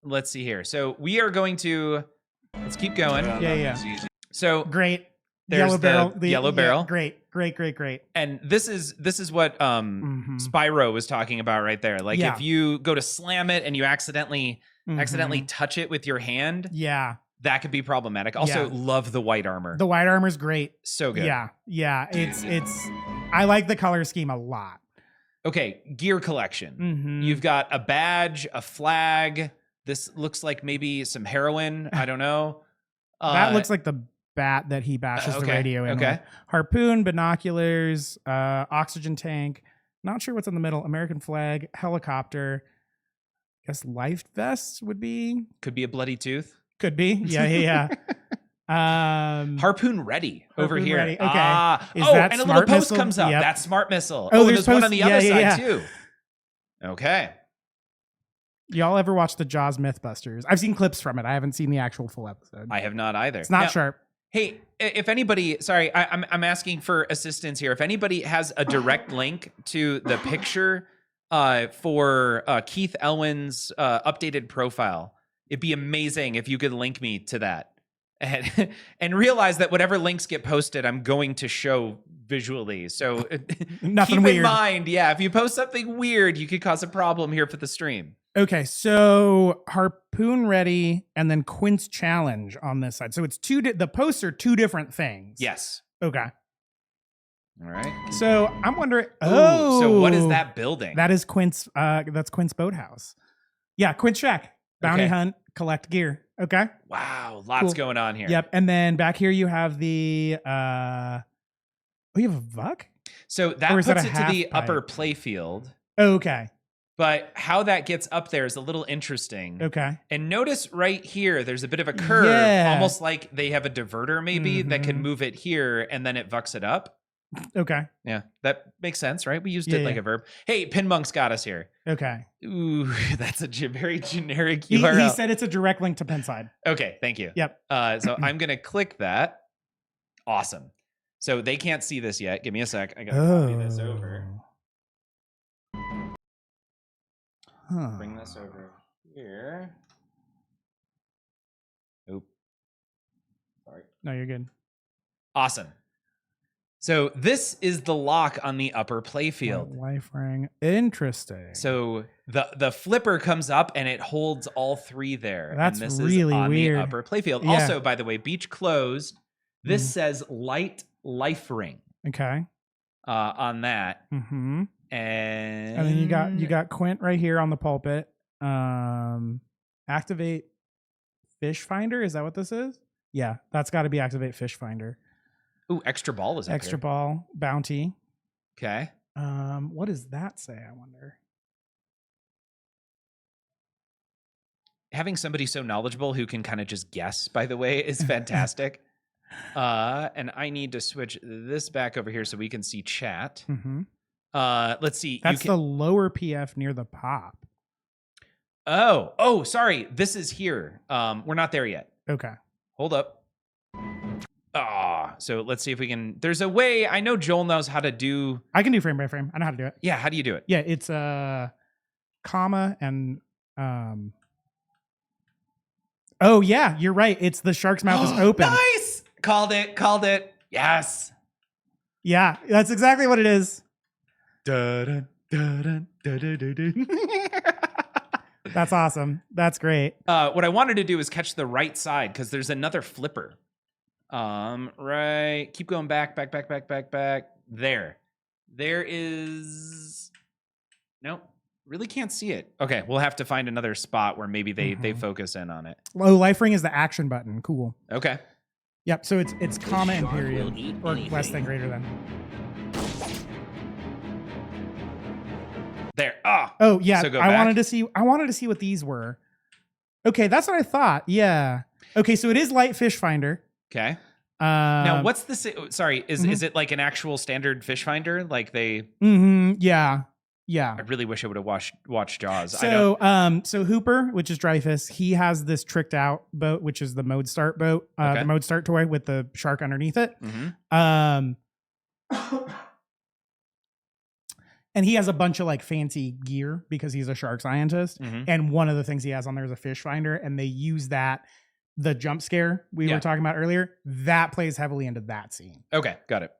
let's see here. So we are going to, let's keep going. Yeah. So Great. there's Yellow barrel. the yellow barrel. Great. And this is what Spyro was talking about right there. Like Yeah. if you go to slam it and you accidentally touch it with your hand, Yeah. that could be problematic. Also, Yeah. love the white armor. The white armor's great. So good. Yeah. It's I like the color scheme a lot. Okay, gear collection. You've got a badge, a flag. This looks like maybe some heroin. I don't know. That looks like the bat that he bashes the radio in. Okay. with. Harpoon, binoculars, oxygen tank. Not sure what's in the middle. American flag, helicopter. Guess life vests would be. Could be a bloody tooth. Could be. Yeah. Harpoon ready over Harpoon here. ready. Okay. Is Oh, that and a smart little post missile? comes up. Yep. That's smart missile. Oh, There's there's one post- on the yeah, other yeah, side yeah. too. Okay. Y'all ever watch the Jaws Mythbusters? I've seen clips from it. I haven't seen the actual full episode. I have not either. It's not Now, sharp. Hey, if anybody, sorry, I'm asking for assistance here. If anybody has a direct link to the picture for Keith Elwin's updated profile, it'd be amazing if you could link me to that. And realize that whatever links get posted, I'm going to show visually. So Nothing keep weird. in mind, if you post something weird, you could cause a problem here for the stream. Okay, so Harpoon ready and then Quint's challenge on this side. So it's the posts are two different things. Yes. Okay. All right. So I'm wondering. Oh, so what is that building? That is Quint's. That's Quint's boathouse. Yeah, Quint's shack. Bounty hunt, collect gear. Okay. Wow, lots Cool. going on here. Yep. And then back here you have the. You have a vuck. So that Or puts is that a it to the half upper pipe? playfield. Okay. But how that gets up there is a little interesting. Okay. And notice right here, there's a bit of a curve, Yeah. almost like they have a diverter maybe that can Mhm. move it here and then it vucks it up. Okay. Yeah, that makes sense, right? We used Yeah, it like yeah. a verb. Hey, Pinmonk's got us here. Okay. Ooh, that's a very generic He URL. said it's a direct link to Pinside. Okay, thank you. Yep. So I'm going to click that. Awesome. So they can't see this yet. Give me a sec. I got to copy this over. Huh. Bring this over here. Oop. Sorry. No, you're good. Awesome. So this is the lock on the upper playfield. Life ring. Interesting. So the flipper comes up and it holds all three there. That's and this really is on weird. the upper playfield. Yeah. Also, by the way, beach closed. This Mhm. says light life ring Okay. on that. Mm-hmm. And And then you got Quint right here on the pulpit. Activate fish finder. Is that what this is? Yeah, that's got to be activate fish finder. Ooh, extra ball is up Extra here. ball bounty. Okay. What does that say? I wonder. Having somebody so knowledgeable who can kind of just guess, by the way, is fantastic. And I need to switch this back over here so we can see chat. Mm-hmm. Let's see. That's the lower PF near the pop. Oh, sorry. This is here. We're not there yet. Okay. Hold up. So let's see if we can. There's a way. I know Joel knows how to do. I can do frame by frame. I know how to do it. Yeah. How do you do it? Yeah, it's comma and Oh yeah, you're right. It's the shark's mouth is open. Nice. Called it. Yes. Yeah, that's exactly what it is. Dun, dun, dun, dun, dun, dun, dun. That's awesome. That's great. What I wanted to do is catch the right side because there's another flipper. Right. Keep going back. There is. Nope. Really can't see it. Okay, we'll have to find another spot where maybe they focus in on it. Oh, life ring is the action button. Cool. Okay. Yep. So it's comma and shark period will eat or anything. less than greater than. There. Ah. Oh yeah. So go I back. wanted to see what these were. Okay, that's what I thought. Yeah. Okay, so it is light fish finder. Okay. Now, Now what's the? Sorry, is it like an actual standard fish finder? Like they? Yeah. Yeah. I really wish I would have watched Jaws. I don't. So, so Hooper, which is Dreyfus, he has this tricked out boat, which is the Mode Start boat, Okay. the Mode Start toy with the shark underneath it. Mhm. And he has a bunch of like fancy gear because he's a shark scientist. Mhm. And one of the things he has on there is a fish finder. And they use that, the jump scare we Yeah. were talking about earlier, that plays heavily into that scene. Okay, got it.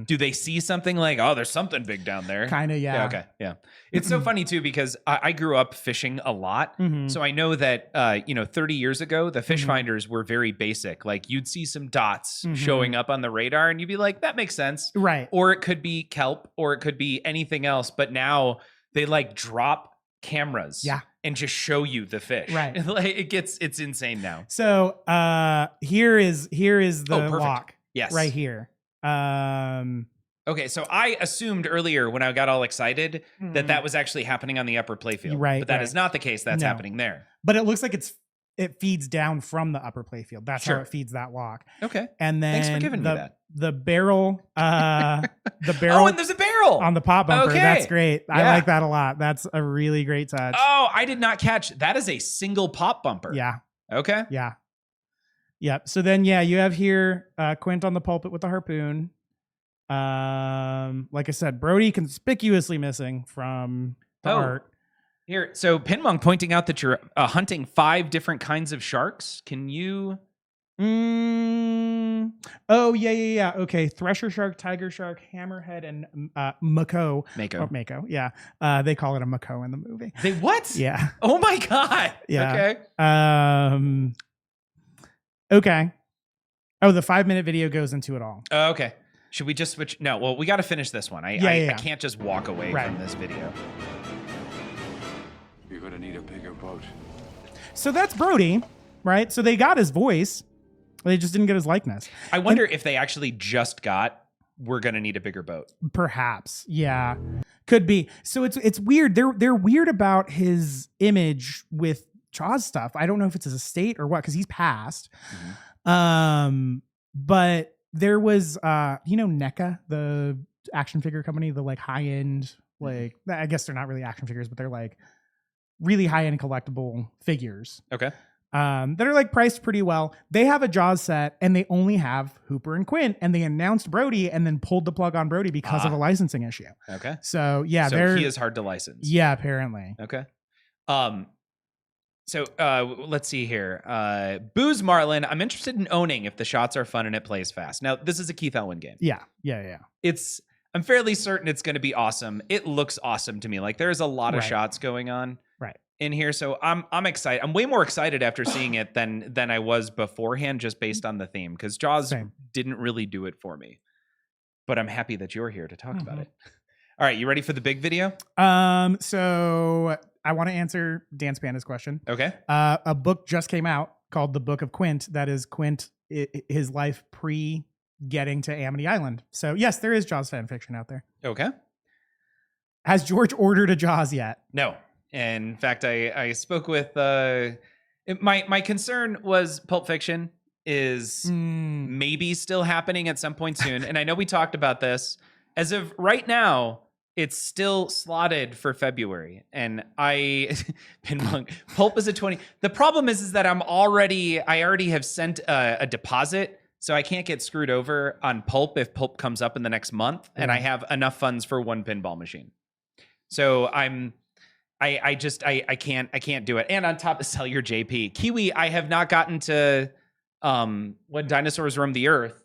Do they see something like, oh, there's something big down there? Kind of, yeah. Okay, yeah. It's so funny too because I grew up fishing a lot, Mhm. so I know that 30 years ago the fish Mhm. finders were very basic. Like you'd see some dots Mhm. showing up on the radar, and you'd be like, that makes sense. Right. Or it could be kelp, or it could be anything else. But now they like drop cameras, Yeah. and just show you the fish. Right. Like it's insane now. So here is the perfect. lock Yes. right here. Okay, so I assumed earlier when I got all excited that was actually happening on the upper playfield. Right, But that right. is not the case. That's No. happening there. But it looks like it feeds down from the upper playfield. That's Sure. how it feeds that lock. Okay. And then Thanks for giving me that. the barrel, the Oh, barrel and there's a barrel on the pop bumper. Okay. That's great. I Yeah. like that a lot. That's a really great touch. Oh, I did not catch. That is a single pop bumper. Yeah. Okay. Yeah. Yep. So then, yeah, you have here Quint on the pulpit with the harpoon. Like I said, Brody conspicuously missing from the Oh. art. Here, so Pinmonk pointing out that you're hunting 5 different kinds of sharks. Can you? Oh, yeah. Okay. Thresher shark, tiger shark, hammerhead, and mako. Mako. Or mako. Yeah. They call it a mako in the movie. They what? Yeah. Oh my god. Yeah. Okay. Okay. Oh, the 5-minute video goes into it all. Okay. Should we just switch? No. Well, we got to finish this one. I Yeah. can't just walk away Right. from this video. You're gonna need a bigger boat. So that's Brody, right? So they got his voice. They just didn't get his likeness. I wonder if they actually just got, we're going to need a bigger boat. Perhaps. Yeah. Could be. So it's weird. They're weird about his image with Jaws stuff. I don't know if it's his estate or what, because he's passed. But there was NECA, the action figure company, the like high-end, like I guess they're not really action figures, but they're like really high-end collectible figures. Okay. That are like priced pretty well. They have a Jaws set and they only have Hooper and Quint, and they announced Brody and then pulled the plug on Brody because of a licensing issue. Okay. So yeah, So he is hard to license. Yeah, apparently. Okay. So let's see here. Booze Marlin, I'm interested in owning if the shots are fun and it plays fast. Now, this is a Keith Elwin game. Yeah. I'm fairly certain it's going to be awesome. It looks awesome to me. Like there's a lot of Right. shots going on Right. in here. So I'm excited. I'm way more excited after seeing it than I was beforehand, just based on the theme, because Jaws Same. didn't really do it for me. But I'm happy that you're here to talk about Mhm. it. All right, you ready for the big video? So I want to answer Dance Panda's question. Okay. A book just came out called The Book of Quint. That is Quint, his life pre getting to Amity Island. So yes, there is Jaws fan fiction out there. Okay. Has George ordered a Jaws yet? No. In fact, I spoke with my concern was Pulp Fiction is maybe still happening at some point soon. And I know we talked about this. As of right now, it's still slotted for February. And Pulp is a 20. The problem is that I already have sent a deposit. So I can't get screwed over on Pulp if Pulp comes up in the next month. And I have enough funds for one pinball machine. So I can't do it. And on top of sell your JP. Kiwi, I have not gotten to When Dinosaurs Roam the Earth.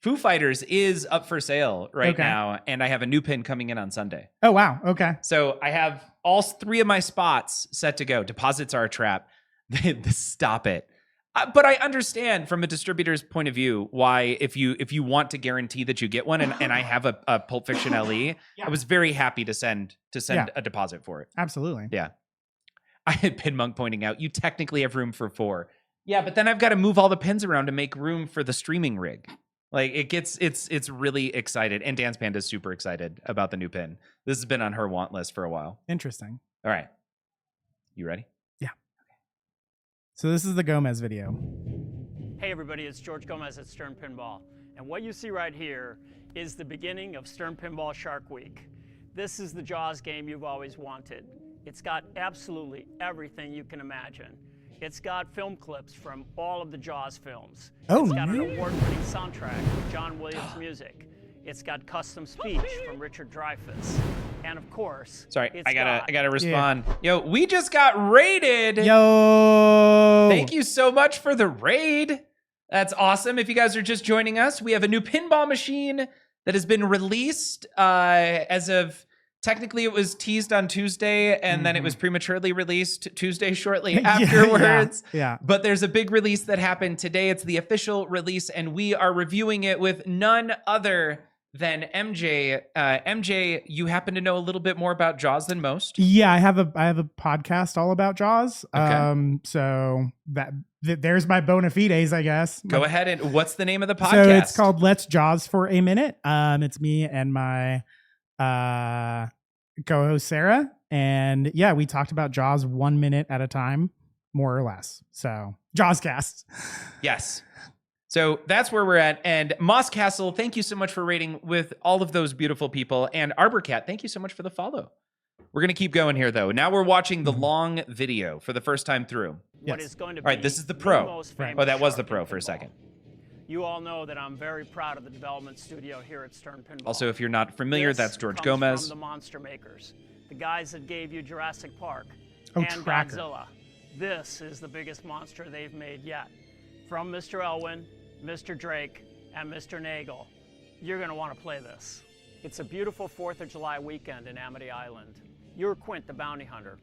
Foo Fighters is up for sale right now, and I have a new pin coming in on Sunday. Oh, wow. Okay. So I have all 3 of my spots set to go. Deposits are a trap. Stop it. But I understand from a distributor's point of view why if you want to guarantee that you get one, and I have a Pulp Fiction LE, I was very happy to send a deposit for it. Absolutely. Yeah. I had Pinmonk pointing out, you technically have room for 4. Yeah, but then I've got to move all the pins around to make room for the streaming rig. Like it's really excited, and Dance Panda is super excited about the new pin. This has been on her want list for a while. Interesting. All right. You ready? Yeah. So this is the Gomez video. Hey everybody, it's George Gomez at Stern Pinball. And what you see right here is the beginning of Stern Pinball Shark Week. This is the Jaws game you've always wanted. It's got absolutely everything you can imagine. It's got film clips from all of the Jaws films. Oh, it's got an nice. award-winning soundtrack with John Williams music. It's got custom speech from Richard Dreyfuss. And of course, Sorry, I gotta respond. Yo, we just got raided. Yo! Thank you so much for the raid. That's awesome. If you guys are just joining us, we have a new pinball machine that has been released as of, technically it was teased on Tuesday and then it was prematurely released Tuesday shortly afterwards. Yeah. But there's a big release that happened today. It's the official release and we are reviewing it with none other than MJ. MJ, you happen to know a little bit more about Jaws than most. Yeah, I have a podcast all about Jaws. Okay. So there's my bona fides, I guess. Go ahead, and what's the name of the podcast? So it's called Let's Jaws for a Minute. It's me and my co-host Sarah, and yeah, we talked about Jaws 1 minute at a time, more or less. So Jawscast. Yes. So that's where we're at. And Moss Castle, thank you so much for rating with all of those beautiful people. And Arborcat, thank you so much for the follow. We're going to keep going here, though. Now we're watching the long video for the first time through. What is going to be all right, this is the pro. most famous Oh, that was the shark pro in for a pinball. second. You all know that I'm very proud of the development studio here at Stern Pinball. Also, if you're not familiar, This that's George comes Gomez. from the monster makers, the guys that gave you Jurassic Park Oh, and Tracker. Godzilla. This is the biggest monster they've made yet. From Mr. Elwin, Mr. Drake, and Mr. Nagel. You're going to want to play this. It's a beautiful 4th of July weekend in Amity Island. You're Quint the bounty hunter.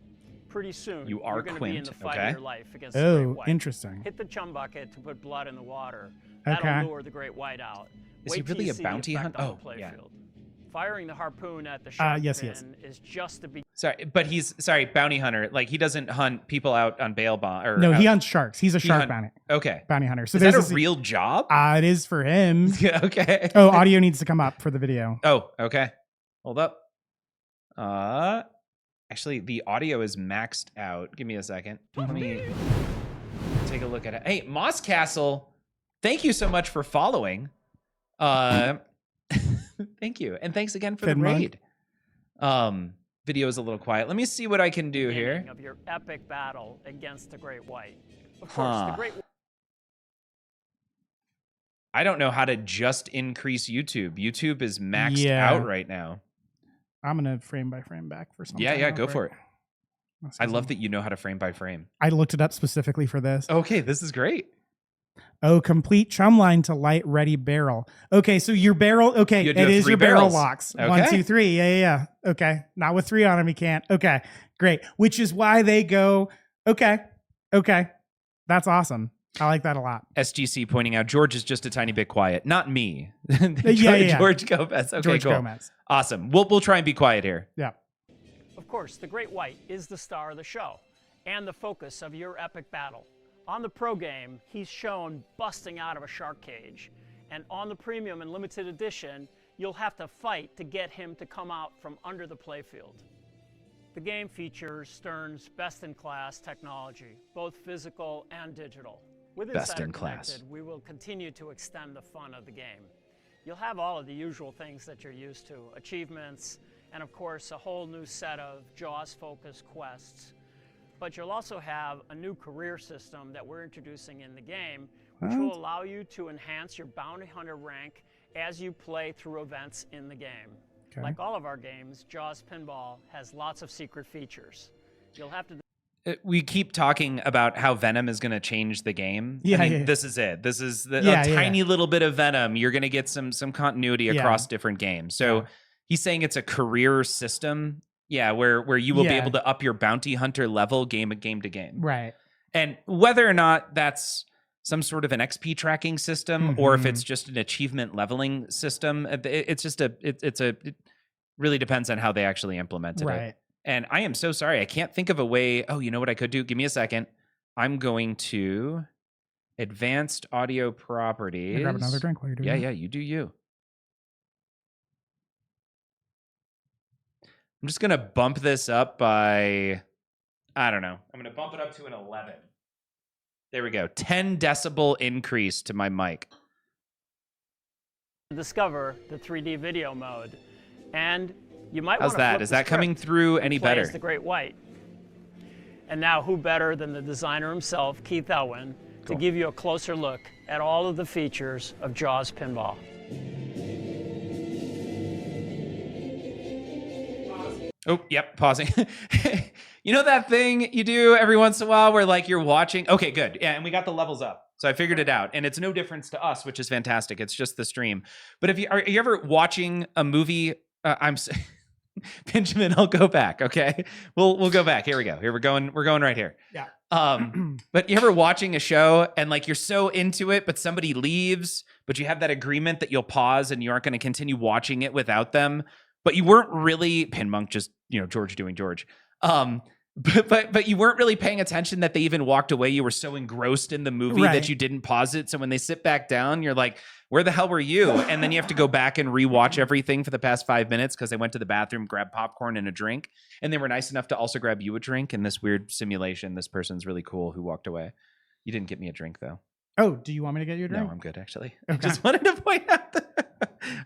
Pretty soon, You are you're going to be in Quint, the fight okay. of your life against the great Oh, white. interesting. Hit the chum bucket to put blood in the water. That'll Okay. lure the great white out. Is Wait he till really you a see the bounty effect hunter? on the Oh, yeah. playfield. Firing the harpoon at the shark yes, he is. fin is just the beginning. Sorry, but he's, bounty hunter. Like, he doesn't hunt people out on bail bond. Or No, out, he hunts sharks. He's a he shark hunt- Okay. bounty hunter. So Is that there's a real job? It is for him. Yeah, okay. Oh, audio needs to come up for the video. Oh, okay. Hold up. Actually, the audio is maxed out. Give me a second. Let me take a look at it. Hey, Moss Castle, thank you so much for following. Thank you. And thanks again for the Good raid. Video is a little quiet. Let me see what I can do here. Of your epic battle against the great white. Of course, the great I don't know how to just increase YouTube. YouTube is maxed Yeah. out right now. I'm going to frame by frame back for something. Yeah, go for it. Let's I see love something. that you know how to frame by frame. I looked it up specifically for this. Okay, this is great. Oh, complete chum line to light ready barrel. Okay, so your barrel. Okay, You it do have is 3 your barrel barrels. locks. Okay. 1, 2, 3. Yeah. Okay, not with 3 on them. You can't. Okay, great. Which is why they go. Okay, that's awesome. I like that a lot. SGC pointing out George is just a tiny bit quiet. Not me. Yeah. George Gomez. Okay, George cool. Gomez. Awesome. We'll try and be quiet here. Yeah. Of course, the great white is the star of the show and the focus of your epic battle. On the pro game, he's shown busting out of a shark cage. And on the premium and limited edition, you'll have to fight to get him to come out from under the playfield. The game features Stern's best-in-class technology, both physical and digital. With Best Insider in class. Connected, we will continue to extend the fun of the game. You'll have all of the usual things that you're used to, achievements, and of course a whole new set of Jaws-focused quests. But you'll also have a new career system that we're introducing in the game, which will allow you to enhance your bounty hunter rank as you play through events in the game. Okay. Like all of our games, Jaws Pinball has lots of secret features. You'll have to We keep talking about how Venom is going to change the game. Yeah, I mean, yeah. this is it. This is a Yeah, tiny little bit of Venom. You're going to get some continuity Yeah. across different games. So he's saying it's a career system. Yeah, where you will be Yeah. able to up your bounty hunter level game to game. Right. And whether or not that's some sort of an XP tracking system or if it's just an achievement leveling system, it really depends on how they actually implemented it. Right. And I am so sorry. I can't think of a way. Oh, you know what I could do? Give me a second. I'm going to advanced audio properties. Grab another drink while you're doing Yeah, you do you. I'm just going to bump this up by, I don't know. I'm going to bump it up to an 11. There we go. 10 decibel increase to my mic. discover the 3D video mode. And you might How's want to that? flip Is the that coming script through and any play better? as the Great White. And now who better than the designer himself, Keith Elwin, to give you a closer look at all of the features of Jaws Pinball. Oh, yep, pausing. You know that thing you do every once in a while where like you're watching? Okay, good. Yeah, and we got the levels up. So I figured it out. And it's no difference to us, which is fantastic. It's just the stream. But if are you ever watching a movie? Benjamin, I'll go back. Okay. We'll go back. Here we go. We're going right here. Yeah. But you ever watching a show and like you're so into it, but somebody leaves, but you have that agreement that you'll pause and you aren't going to continue watching it without them. But you weren't really Pin Monk, just George doing George. But you weren't really paying attention that they even walked away. You were so engrossed in the movie that you didn't pause it. So when they sit back down, you're like, where the hell were you? And then you have to go back and rewatch everything for the past 5 minutes because they went to the bathroom, grabbed popcorn and a drink. And they were nice enough to also grab you a drink in this weird simulation. This person's really cool who walked away. You didn't get me a drink though. Oh, do you want me to get you a drink? No, I'm good actually. Okay. I just wanted to point out that.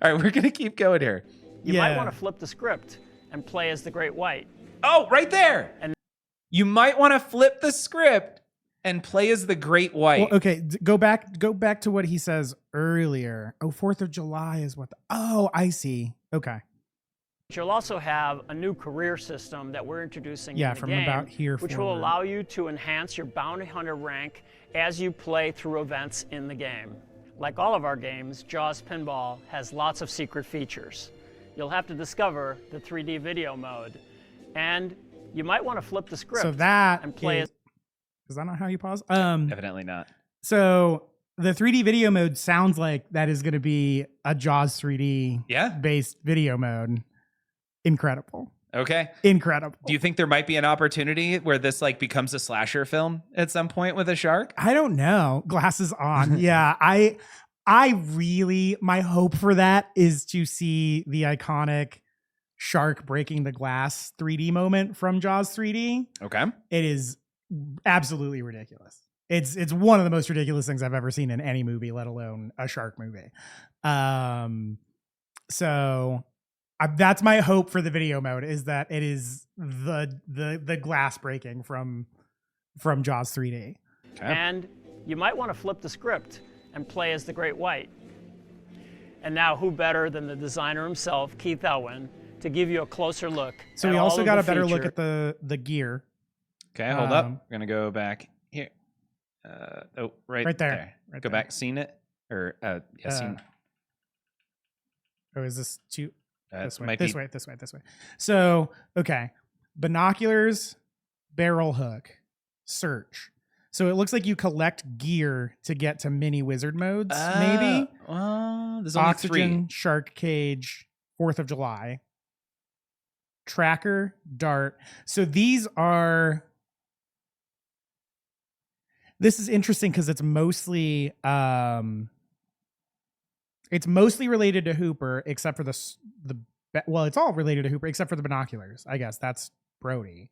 All right, we're going to keep going here. You might want to flip the script and play as the Great White. Oh, right there. And you might want to flip the script and play as the Great White. Well, okay, go back to what he says earlier. Oh, 4th of July is what I see. Okay. You'll also have a new career system that we're introducing in the from game, about here which forward. will allow you to enhance your bounty hunter rank as you play through events in the game. Like all of our games, Jaws Pinball has lots of secret features. You'll have to discover the 3D video mode, and you might want to flip the script and play is that not how you pause? Evidently not. So the 3D video mode sounds like that is going to be a Jaws 3D based video mode. Incredible. Okay. Incredible. Do you think there might be an opportunity where this like becomes a slasher film at some point with a shark? I don't know. Glasses on. Yeah. I really, my hope for that is to see the iconic shark breaking the glass 3D moment from Jaws 3D. Okay. It is absolutely ridiculous. It's one of the most ridiculous things I've ever seen in any movie, let alone a shark movie. So that's my hope for the video mode, is that it is the glass breaking from Jaws 3D. Okay. And you might want to flip the script and play as the Great White. And now who better than the designer himself, Keith Elwin, to give you a closer look. So we also got a better look at the gear. Okay, hold up. We're gonna go back here. Right there. Go back. Seen it or seen. Oh, is this too? This way. This way. So okay, binoculars, barrel hook, search. So it looks like you collect gear to get to mini wizard modes, maybe. There's only Oxygen, 3. shark cage, 4th of July. Tracker, dart. So these are. This is interesting because it's mostly related to Hooper, except for it's all related to Hooper except for the binoculars. I guess that's Brody.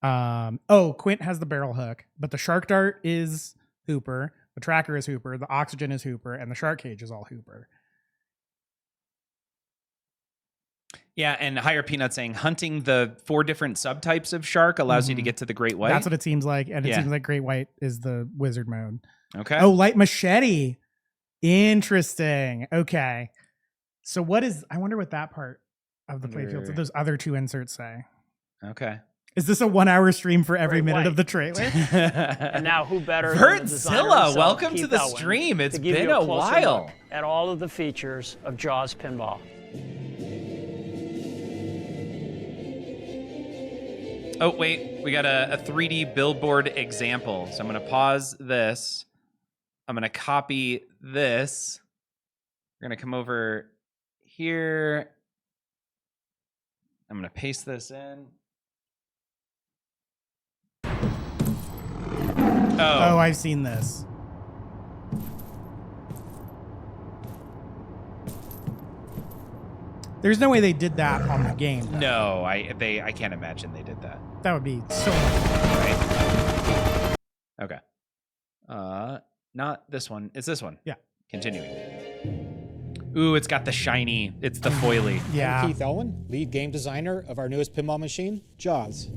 Quint has the barrel hook, but the shark dart is Hooper, the tracker is Hooper, the oxygen is Hooper, and the shark cage is all Hooper. Yeah, and Higher Peanut saying hunting the 4 different subtypes of shark allows you to get to the Great White. That's what it seems like, and it seems like Great White is the wizard mode. Okay. Oh, light machete. Interesting. Okay. So I wonder what that part of the playfield, so those other 2 inserts say. Okay. Is this a 1-hour stream for every minute of the trailer? And now who better Vertzilla, than the designer himself, welcome Keith to the Elwin, stream. It's to give been you a closer while. look at all of the features of Jaws Pinball. Oh, wait. We got a 3D billboard example. So I'm going to pause this. I'm going to copy this. We're going to come over here. I'm going to paste this in. Oh, I've seen this. There's no way they did that on the game, though. No, I can't imagine they did that. That would be so much fun. Right? Okay. Not this one. It's this one. Yeah. Continuing. Ooh, it's got the shiny. It's the foily. Yeah. I'm Keith Elwin, lead game designer of our newest pinball machine, Jaws.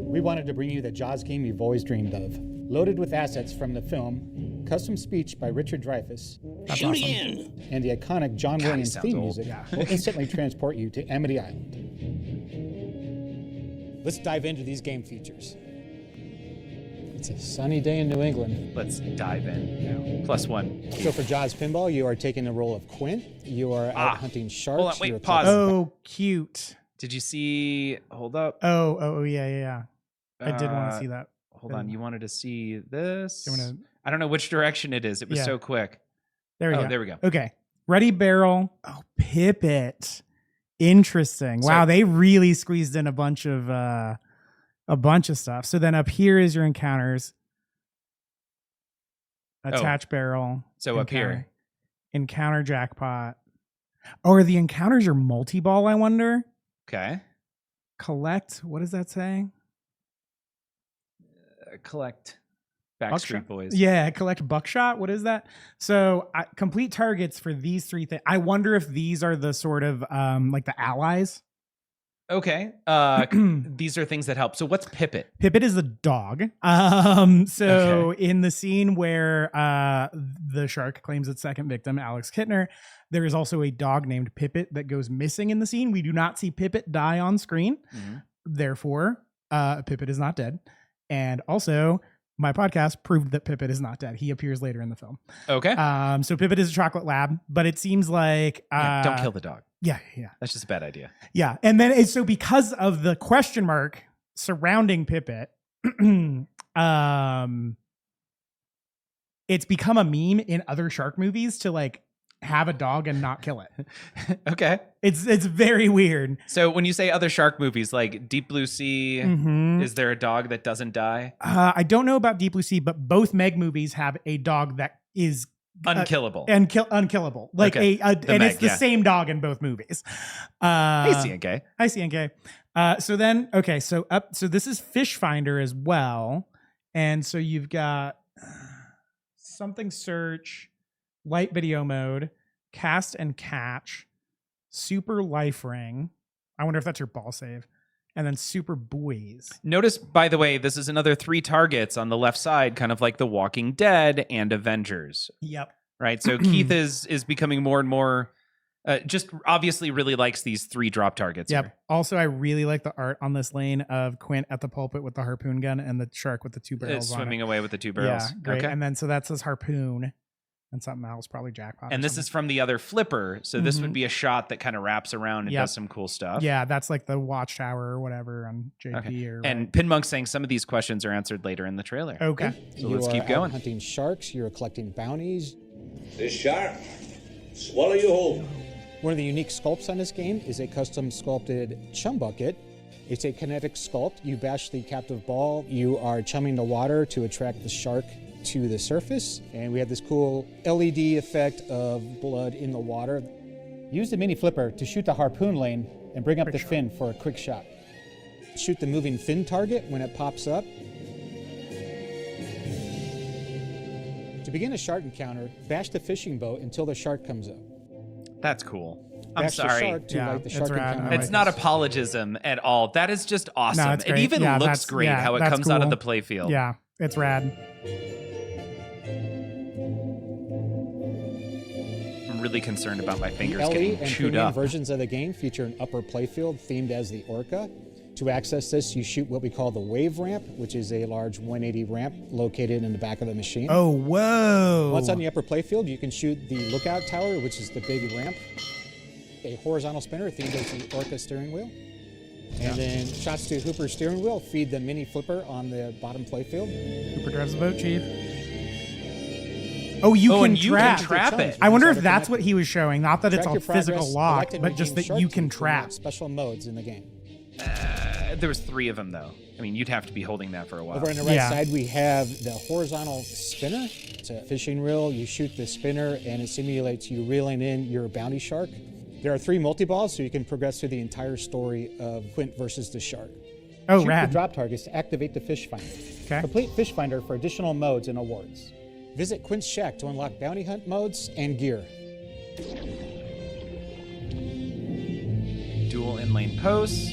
We wanted to bring you the Jaws game you've always dreamed of, loaded with assets from the film custom speech by Richard Dreyfuss, That's Shoot awesome. again. and the iconic John God, he Williams sounds theme old. music Yeah. will instantly transport you to Amity Island. Let's dive into these game features. It's a sunny day in New England. Let's dive in. +1. So for Jaws Pinball, you are taking the role of Quint. You are out hunting sharks. Hold on, wait, You're pause. Oh, cute. Did you see? Hold up. Oh, yeah. I did want to see that. Hold on. You wanted to see this? I'm gonna- I don't know which direction it is. It was Yeah. so quick. There we Oh, go. there we go. Okay. Ready barrel. Oh, Pipit. Interesting. So- Wow, they really squeezed in a bunch of stuff. So then up here is your encounters. Attach barrel. So up here. Encounter jackpot. Oh, are the encounters your multi-ball, I wonder? Okay. Collect. What does that say? Collect Backstreet Buckshot? Boys. Yeah, collect buckshot. What is that? So complete targets for these three things. I wonder if these are the sort of like the allies. Okay. These are things that help. So what's Pipit? Pipit is the dog. So in the scene where the shark claims its second victim, Alex Kittner, there is also a dog named Pipit that goes missing in the scene. We do not see Pipit die on screen. Mhm. Therefore, Pipit is not dead. And also, my podcast proved that Pipit is not dead. He appears later in the film. Okay. So Pipit is a chocolate lab, but it seems like Yeah, don't kill the dog. Yeah. That's just a bad idea. Yeah. And then so because of the question mark surrounding Pipit, it's become a meme in other shark movies to like have a dog and not kill it. Okay. It's very weird. So when you say other shark movies like Deep Blue Sea, Mhm. is there a dog that doesn't die? I don't know about Deep Blue Sea, but both Meg movies have a dog that is Unkillable. unkillable. Like Okay. and Meg, it's the yeah. same dog in both movies. Hey, CNK. Hi, CNK. So then, okay, so this is Fish Finder as well. And so you've got something search, light video mode, cast and catch, super life ring. I wonder if that's your ball save. And then super buoys. Notice, by the way, this is another 3 targets on the left side, kind of like The Walking Dead and Avengers. Yep. Right. So Keith is becoming more and more, just obviously really likes these 3 drop targets. Yep. Here. Also, I really like the art on this lane of Quint at the pulpit with the harpoon gun and the shark with the 2 barrels on Swimming it. away with the 2 barrels. Yeah, great. Okay. And then so that says harpoon and something else, probably jackpot. And this is from the other flipper. So this would Mhm. be a shot that kind of wraps around and Yep. does some cool stuff. Yeah, that's like the watchtower or whatever on JP Okay. or And Pinmonk's saying some of these questions are answered later in the trailer. okay. So you let's are keep out going. hunting sharks. You're collecting bounties. This shark, swallow you whole. One of the unique sculpts on this game is a custom sculpted chum bucket. It's a kinetic sculpt. You bash the captive ball. You are chumming the water to attract the shark to the surface. And we have this cool LED effect of blood in the water. Use the mini flipper to shoot the harpoon lane and bring up the fin for a quick shot. Shoot the moving fin target when it pops up. To begin a shark encounter, bash the fishing boat until the shark comes up. That's cool. I'm Bash the sorry. shark to Yeah, light the it's shark rad. encounter. I like It's not apologism at all. That is just awesome. it's It great. even Yeah, looks that's- great yeah, how it that's comes out of cool. the playfield. Yeah, it's rad. I'm really concerned about my The fingers LE getting and chewed premium up. versions of the game feature an upper playfield themed as the Orca. To access this, you shoot what we call the wave ramp, which is a large 180 ramp located in the back of the machine. Oh, whoa. Once on the upper playfield, you can shoot the lookout tower, which is the big ramp. A horizontal spinner themed as the Orca steering wheel. And then shots to Hooper's steering wheel feed the mini flipper on the bottom playfield. Cooper drives the boat, Chief. Oh, you Oh, can and you trap. can trap it. I wonder if Inside a that's what connector. he was showing. Not that it's Track a your progress, physical lock, elect and but just redeem that shark you can keys to trap. unlock special modes in the game. There was 3 of them though. I mean, you'd have to be holding that for a while. Over on the right Yeah. side, we have the horizontal spinner. It's a fishing reel. You shoot the spinner, and it simulates you reeling in your bounty shark. There are 3 multi-balls, so you can progress through the entire story of Quint versus the shark. Oh, Shoot rad. the drop targets to activate the Fish Finder. Okay. Complete Fish Finder for additional modes and awards. Visit Quint's Shack to unlock bounty hunt modes and gear. Dual inlane posts.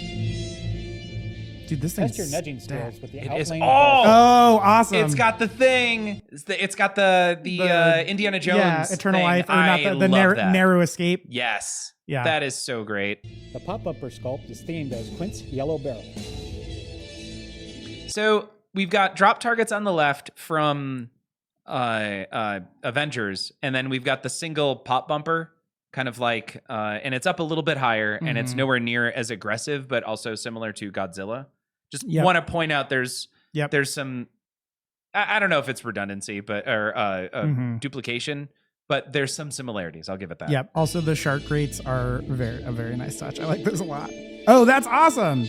Dude, this Test thing's your nudging stacked. skills with the It is. outlane Oh, Oh, awesome. it's got the thing. It's got the Indiana Jones. Yeah, Eternal thing. Life, or not the love narrow, that. narrow escape. Yes. Yeah. That is so great. The pop bumper sculpt is themed as Quint's Yellow Barrel. So we've got drop targets on the left from Avengers, and then we've got the single pop bumper, kind of like, and it's up a little bit higher, and it's Mhm. nowhere near as aggressive, but also similar to Godzilla. Just Yep. want to point out there's Yep. some, I don't know if it's redundancy, but or Mhm. duplication, but there's some similarities. I'll give it that. Yep. Also, the shark grates are a very nice touch. I like those a lot. Oh, that's awesome.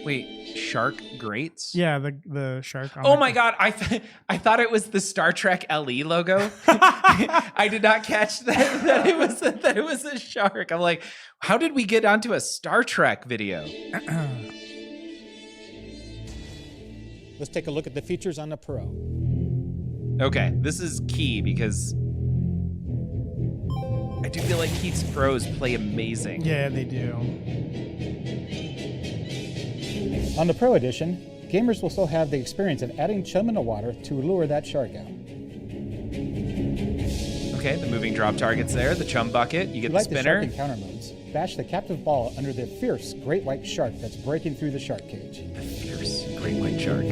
Wait, shark grates? Yeah, the shark. On Oh the- my god, I thought it was the Star Trek LE logo. I did not catch that it was a shark. I'm like, how did we get onto a Star Trek video? Let's take a look at the features on the Pro. Okay, this is key because I do feel like Keith's pros play amazing. Yeah, they do. On the Pro Edition, gamers will still have the experience of adding chum in the water to lure that shark out. Okay, the moving drop target's there, the chum bucket, you get If you the like the spinner. shark encounter modes, bash the captive ball under the fierce great white shark that's breaking through the shark cage. The fierce great white shark.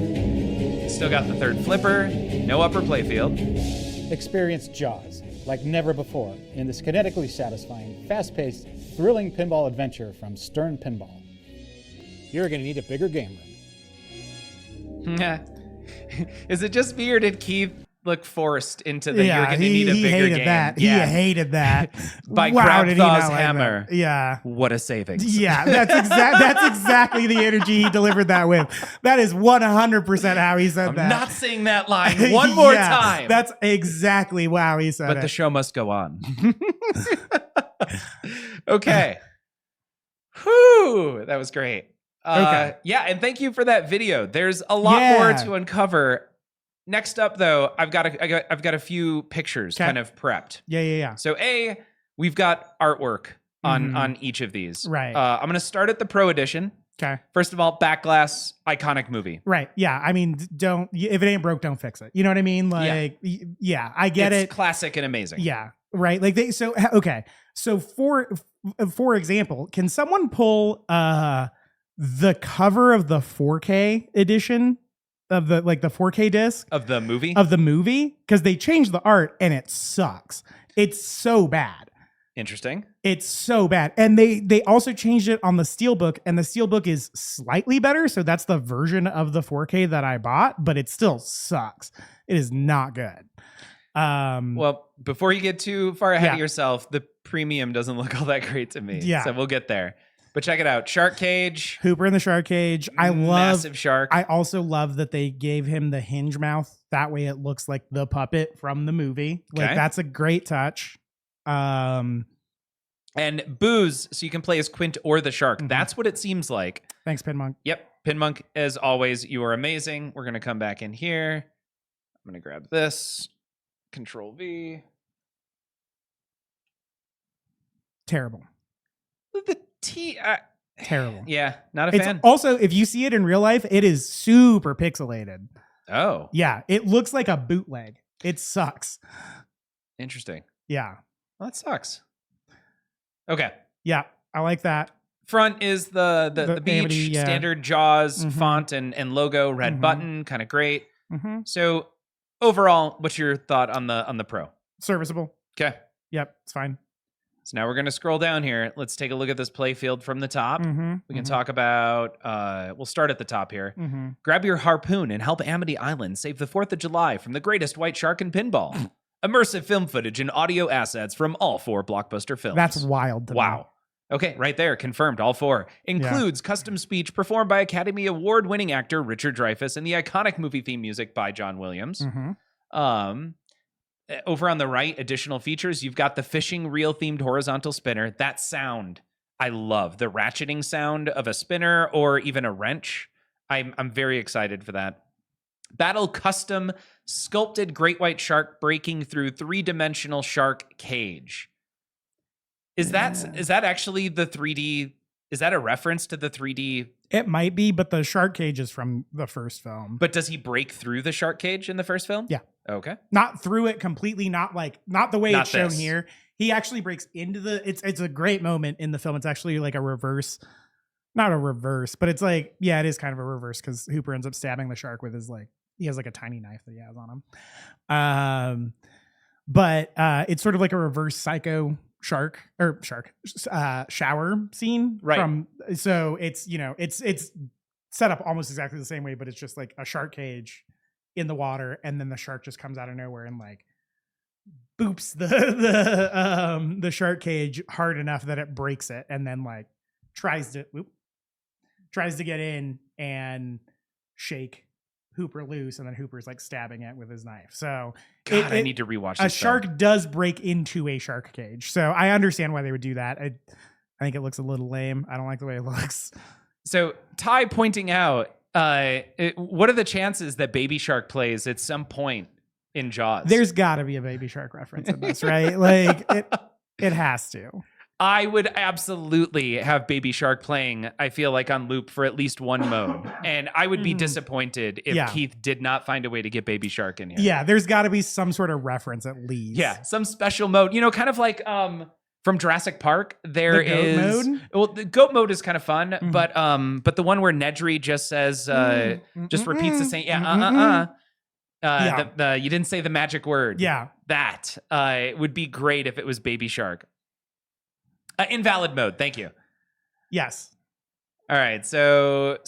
Still got the third flipper, no upper playfield. Experience Jaws like never before in this kinetically satisfying, fast-paced, thrilling pinball adventure from Stern Pinball. You're going to need a bigger game room. Is it just me or did Keith look forced into the you're Yeah, going to need a he bigger hated game? that. Yeah. He hated that. By Wow, did he not Grabthaw's like hammer. that? Yeah. What a savings. Yeah, that's exactly the energy he delivered that with. That is 100% how he said I'm that. not saying that line one more Yeah, time. That's exactly how he said But it. the show must go on. Okay. Whew, that was great. Okay. Yeah, and thank you for that video. There's a lot more to uncover. Next up, though, I've got a few pictures kind of prepped. Yeah. So we've got artwork on Mhm. on each of these. Right. I'm gonna start at the Pro Edition. Okay. First of all, Backglass, iconic movie. Right. Yeah. I mean, if it ain't broke, don't fix it. You know what I mean? Like, yeah, I get It's it. classic and amazing. Yeah. Right. Like okay. So for example, can someone pull the cover of the 4K edition of the 4K disc Of the movie. because they changed the art and it sucks. It's so bad. Interesting. It's so bad. And they also changed it on the Steelbook, and the Steelbook is slightly better. So that's the version of the 4K that I bought, but it still sucks. It is not good. Well, before you get too far ahead of Yeah. yourself, the premium doesn't look all that great to me. Yeah. So we'll get there. But check it out. Shark Cage. Hooper in the Shark Cage. I love. Massive shark. I also love that they gave him the hinge mouth. That way it looks like the puppet from the movie. Like Okay. that's a great touch. And booze, so you can play as Quint or the shark. Mhm. That's what it seems like. Thanks, Pinmonk. Yep. Pinmonk, as always, you are amazing. We're going to come back in here. I'm going to grab this. Control V. Terrible. The T. Terrible. Yeah, not a It's fan. also, if you see it in real life, it is super pixelated. Oh, Yeah, it looks like a bootleg. It sucks. interesting. Yeah. Well, that sucks. Okay. Yeah, I like that. Front is the The beach, Amity, yeah. standard Jaws Mhm. font and logo, red Mhm. button, kind of great. Mm-hmm. So overall, what's your thought on the Pro? Serviceable. Okay. Yep, it's fine. So now we're going to scroll down here. Let's take a look at this playfield from the top. Mm-hmm. We can talk about, we'll start at the top here. Mm-hmm. Grab your harpoon and help Amity Island save the 4th of July from the greatest white shark in pinball. Immersive film footage and audio assets from all 4 blockbuster films. That's wild to me. Wow. Okay, right there, confirmed, all 4. Includes custom speech performed by Academy Award-winning actor Richard Dreyfuss and the iconic movie theme music by John Williams. Mm-hmm. Over on the right, additional features, you've got the fishing reel-themed horizontal spinner. That sound, I love. The ratcheting sound of a spinner or even a wrench. I'm very excited for that. Battle custom sculpted great white shark breaking through 3-dimensional shark cage. Is that actually the 3D? Is that a reference to the 3D It might be, but the shark cage is from the first film. But does he break through the shark cage in the first film? Yeah. Okay. Not through it completely, not the way Not it's shown this. here. He actually breaks into it's a great moment in the film. It's actually like a reverse, not a reverse, but it's like, yeah, it is kind of a reverse because Hooper ends up stabbing the shark with his he has like a tiny knife that he has on him. But it's sort of like a reverse Psycho shower scene. Right. So it's, it's set up almost exactly the same way, but it's just like a shark cage in the water, and then the shark just comes out of nowhere and like boops the shark cage hard enough that it breaks it, and then like tries to get in and shake Hooper loose, and then Hooper's like stabbing it with his knife. So God, I need to rewatch this. A shark does break into a shark cage, so I understand why they would do that. I think it looks a little lame. I don't like the way it looks. So Ty pointing out, what are the chances that Baby Shark plays at some point in Jaws? There's got to be a Baby Shark reference in this, right? Like it has to. I would absolutely have Baby Shark playing, I feel like, on loop for at least one mode. And I would be disappointed if Keith did not find a way to get Baby Shark in here. Yeah, there's got to be some sort of reference at least. Yeah, some special mode. Kind of like from Jurassic Park, there is... goat mode? Well, the goat mode is kind of fun, but the one where Nedry just says, just repeats the same... You didn't say the magic word. Yeah. That would be great if it was Baby Shark. Invalid mode. Thank you. Yes. All right. So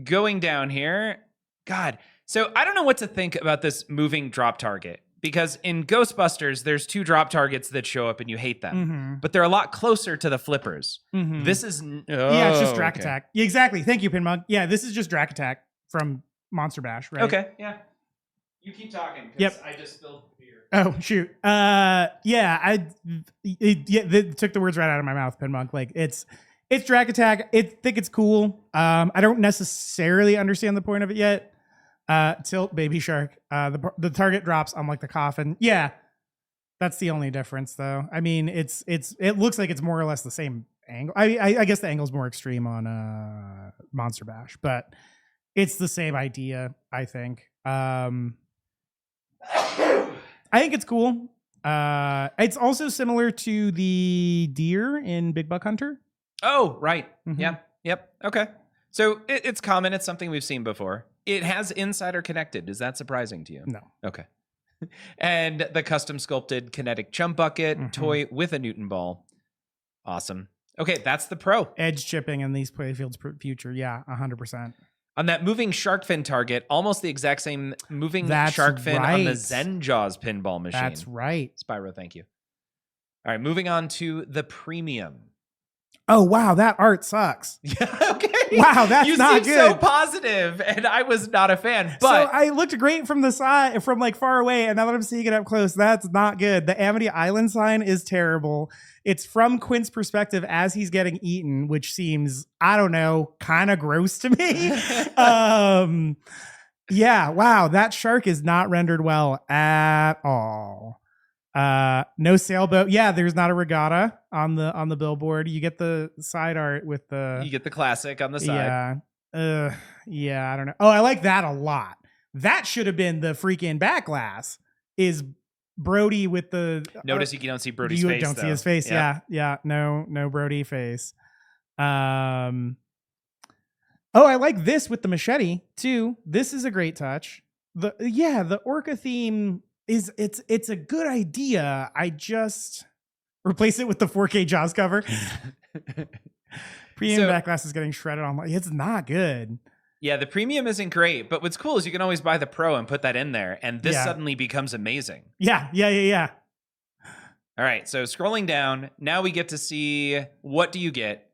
going down here, God. So I don't know what to think about this moving drop target, because in Ghostbusters, there's 2 drop targets that show up and you hate them, but they're a lot closer to the flippers. This is yeah, it's just Drac Attack. Yeah, exactly. Thank you, Pinmug. Yeah, this is just Drac Attack from Monster Bash, right? Okay. Yeah. You keep talking. Yep. I just spilled beer. Oh shoot. It took the words right out of my mouth, Pinmug. Like it's Drac Attack. I think it's cool. I don't necessarily understand the point of it yet. Tilt Baby Shark. The target drops on like the coffin. Yeah, that's the only difference though. I mean, it looks like it's more or less the same angle. I guess the angle's more extreme on Monster Bash, but it's the same idea. I think. I think it's cool. It's also similar to the deer in Big Buck Hunter. Oh, right. Yeah. Yep. Okay. So it's common. It's something we've seen before. It has Insider connected. Is that surprising to you? No. Okay. And the custom sculpted kinetic chum bucket toy with a Newton ball. Awesome. Okay, that's the Pro. Edge chipping in these playfields future. Yeah, 100%. On that moving shark fin target, almost the exact same moving That's shark fin right. on the Zen Jaws pinball machine. That's right. Spyro, thank you. All right, moving on to the premium. Oh, wow, that art sucks. Yeah, okay. Wow, that's you not seem good. so positive, and I was not a fan. But So I looked great from the side, from like far away, and now that I'm seeing it up close, that's not good. The Amity Island sign is terrible. It's from Quint's perspective as he's getting eaten, which seems, I don't know, kind of gross to me. Yeah, wow, that shark is not rendered well at all. No sailboat. Yeah, there's not a regatta on the billboard. You get the side art with the you get the classic on the side. Yeah. Yeah, I don't know. Oh, I like that a lot. That should have been the freaking back glass. Is Brody with the Notice you don't see Brody's face. You don't see his face. Yeah. No Brody face. Oh, I like this with the machete too. This is a great touch. The Orca theme it's a good idea. I just replace it with the 4K Jaws cover. Premium back glass is getting shredded on. It's not good. Yeah, the premium isn't great, but what's cool is you can always buy the Pro and put that in there, and this suddenly becomes amazing. Yeah. All right, so scrolling down, now we get to see, what do you get?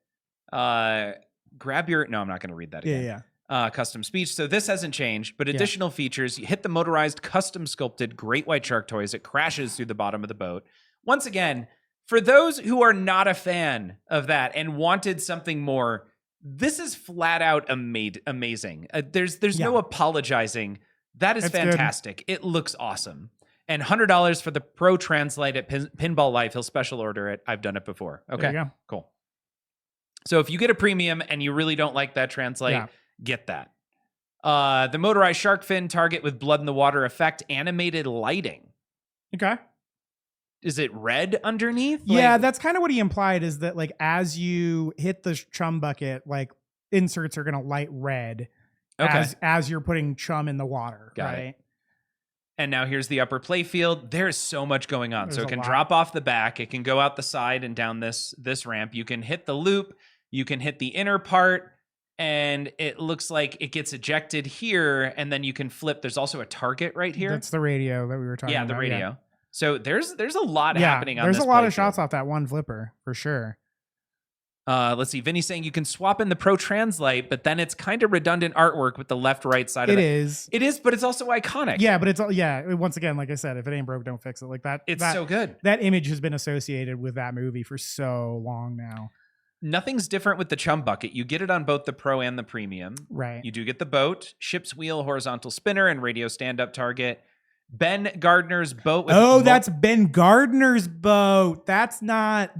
Grab your... No, I'm not going to read that again. Custom speech. So this hasn't changed, but additional features. You hit the motorized, custom sculpted great white shark toys. It crashes through the bottom of the boat. Once again, for those who are not a fan of that and wanted something more... This is flat out amazing. There's no apologizing. That is fantastic. Good. It looks awesome. And $100 for the Pro Translate at Pinball Life. He'll special order it. I've done it before. Okay, there you go. Cool. So if you get a premium and you really don't like that translate, get that. The motorized shark fin target with blood in the water effect, animated lighting. Okay. Is it red underneath? Yeah, Like, that's kind of what he implied, is that like as you hit the chum bucket, like inserts are going to light red as you're putting chum in the water. Got right. it. And now here's the upper play field. There's so much going on. There's so it a can lot. drop off the back. It can go out the side and down this ramp. You can hit the loop. You can hit the inner part. And it looks like it gets ejected here. And then you can flip. There's also a target right here. That's the radio that we were talking about. Yeah, the radio. So there's a lot Yeah, happening on there's this a lot play of shots field. off that one flipper for sure. Let's see. Vinny's saying you can swap in the Pro Translate, but then it's kind of redundant artwork with the left-right side of it. It is, but it's also iconic. Yeah, but it's once again, like I said, if it ain't broke, don't fix it. Like that. It's so good. That image has been associated with that movie for so long now. Nothing's different with the Chum bucket. You get it on both the Pro and the Premium. Right. You do get the boat, ship's wheel, horizontal spinner, and radio stand-up target. Ben Gardner's boat. With That's Ben Gardner's boat. That's not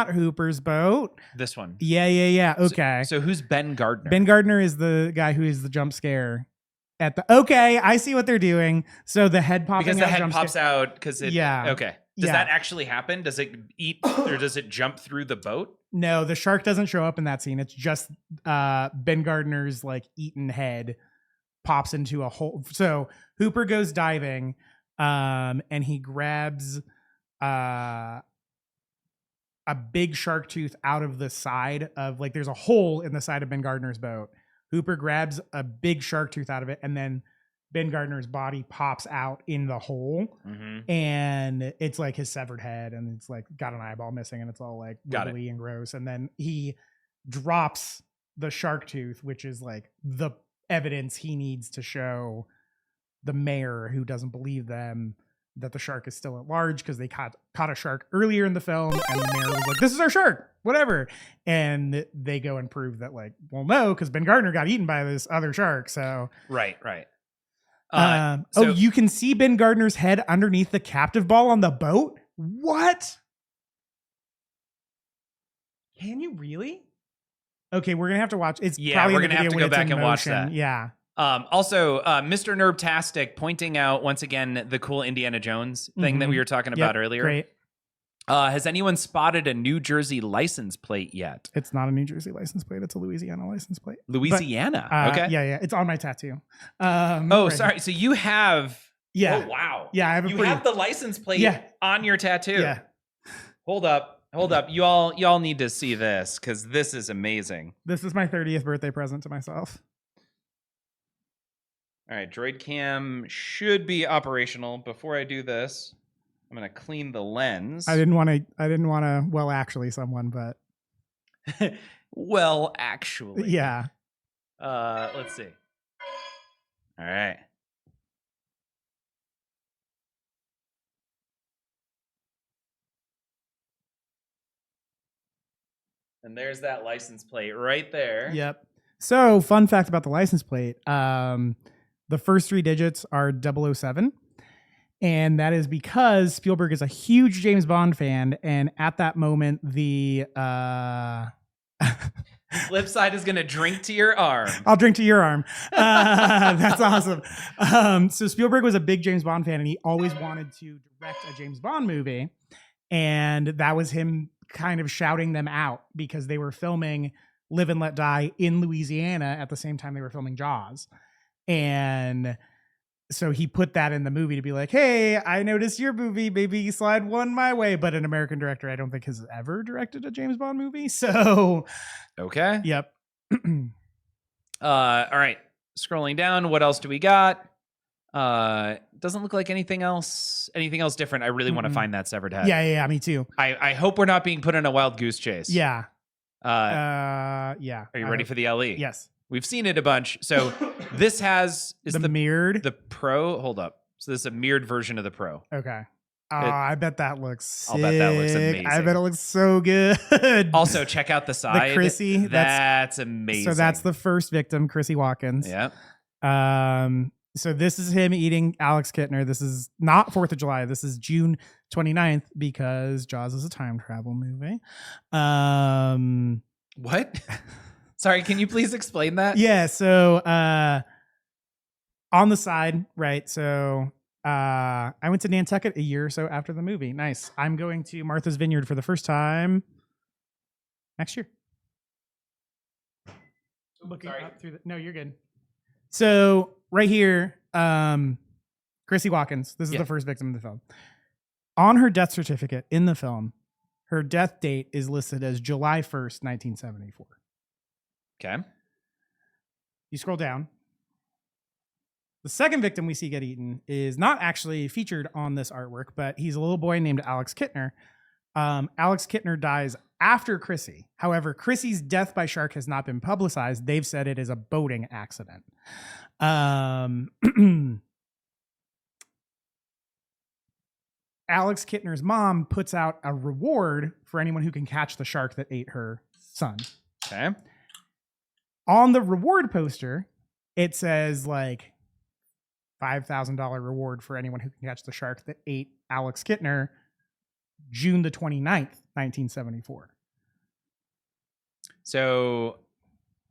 Hooper's boat. This one. Yeah. Okay. So who's Ben Gardner? Ben Gardner is the guy who is the jump scare at the. Okay, I see what they're doing. So the head popping because the out head jump pops scare. out because it. Yeah. Okay. Does that actually happen? Does it eat or does it jump through the boat? No, the shark doesn't show up in that scene. It's just Ben Gardner's like eaten head pops into a hole. So Hooper goes diving, and he grabs a big shark tooth out of the side of like there's a hole in the side of Ben Gardner's boat. Hooper grabs a big shark tooth out of it, and then Ben Gardner's body pops out in the hole, and it's like his severed head, and it's like got an eyeball missing, and it's all like wiggly and gross. And then he drops the shark tooth, which is like the evidence he needs to show the mayor, who doesn't believe them, that the shark is still at large because they caught a shark earlier in the film, and the mayor was like, "This is our shark, whatever." And they go and prove that, like, well, no, because Ben Gardner got eaten by this other shark. So right. You can see Ben Gardner's head underneath the captive ball on the boat. What? Can you really? Okay, we're gonna have to watch. It's probably we're in the gonna have video to when go it's back in and watch motion. that. Yeah. Also, Mr. Nerbtastic pointing out once again the cool Indiana Jones thing that we were talking about earlier. Great. Has anyone spotted a New Jersey license plate yet? It's not a New Jersey license plate. It's a Louisiana license plate. Louisiana. Okay. Yeah. It's on my tattoo. Sorry. So you have. Yeah. Oh, wow. Yeah. I have have the license plate on your tattoo. Yeah. Hold up. You all need to see this because this is amazing. This is my 30th birthday present to myself. All right. Droid cam should be operational. Before I do this, I'm going to clean the lens. I didn't want to, well, actually someone, but. Well, actually. Yeah. Let's see. All right. And there's that license plate right there. Yep. So, fun fact about the license plate. The first 3 digits are 007. And that is because Spielberg is a huge James Bond fan. And at that moment, the flip side is going to drink to your arm. I'll drink to your arm. That's awesome. So Spielberg was a big James Bond fan, and he always wanted to direct a James Bond movie. And that was him kind of shouting them out because they were filming Live and Let Die in Louisiana at the same time they were filming Jaws. And so he put that in the movie to be like, hey, I noticed your movie, maybe slide one my way. But an American director, I don't think has ever directed a James Bond movie. So, okay. Yep. All right. Scrolling down. What else do we got? Doesn't look like anything else different. I really want to find that severed head. Yeah. Me too. I hope we're not being put in a wild goose chase. Yeah. Yeah. Are you ready for the LE? Yes. We've seen it a bunch. So this is the mirrored, the Pro. Hold up. So this is a mirrored version of the Pro. Okay. I bet that looks sick. I'll bet that looks amazing. I bet it looks so good. Also, check out the side. The Chrissy. That's amazing. So that's the first victim, Chrissy Watkins. Yeah. So this is him eating Alex Kittner. This is not 4th of July. This is June 29th because Jaws is a time travel movie. What? Sorry, can you please explain that? Yeah. So on the side, right? So I went to Nantucket a year or so after the movie. Nice. I'm going to Martha's Vineyard for the first time next year. Looking up through the, no, you're good. So right here, Chrissy Watkins. This is the first victim of the film. On her death certificate in the film, her death date is listed as July 1st, 1974. Okay. You scroll down. The second victim we see get eaten is not actually featured on this artwork, but he's a little boy named Alex Kittner. Alex Kittner dies after Chrissy. However, Chrissy's death by shark has not been publicized. They've said it is a boating accident. Alex Kittner's mom puts out a reward for anyone who can catch the shark that ate her son. Okay. On the reward poster, it says like $5,000 reward for anyone who can catch the shark that ate Alex Kittner, June the 29th, 1974. So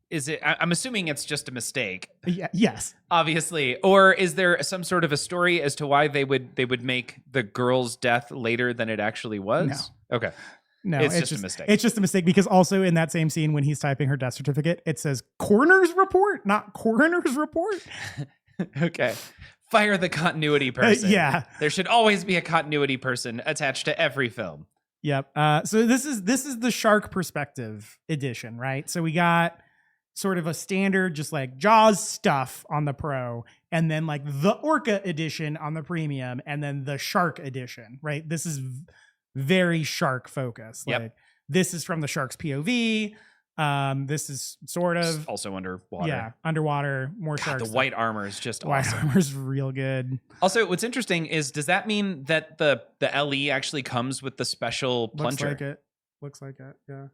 is it, I'm assuming it's just a mistake. Yeah, yes. Obviously. Or is there some sort of a story as to why they would make the girl's death later than it actually was? No. Okay. No, it's just a mistake. It's just a mistake because also in that same scene when he's typing her death certificate, it says coroner's report, not coroner's report. Okay. Fire the continuity person. Yeah. There should always be a continuity person attached to every film. Yep. So this is the shark perspective edition, right? So we got sort of a standard, just like Jaws stuff on the Pro, and then like the Orca edition on the Premium, and then the Shark edition, right? This is very shark focused. Yep. Like this is from the shark's POV. This is sort of also underwater. Yeah, underwater, more sharks. The white armor is just white awesome. armor's real good. Also, what's interesting is, does that mean that the LE actually comes with the special plunger? Looks like it. Yeah.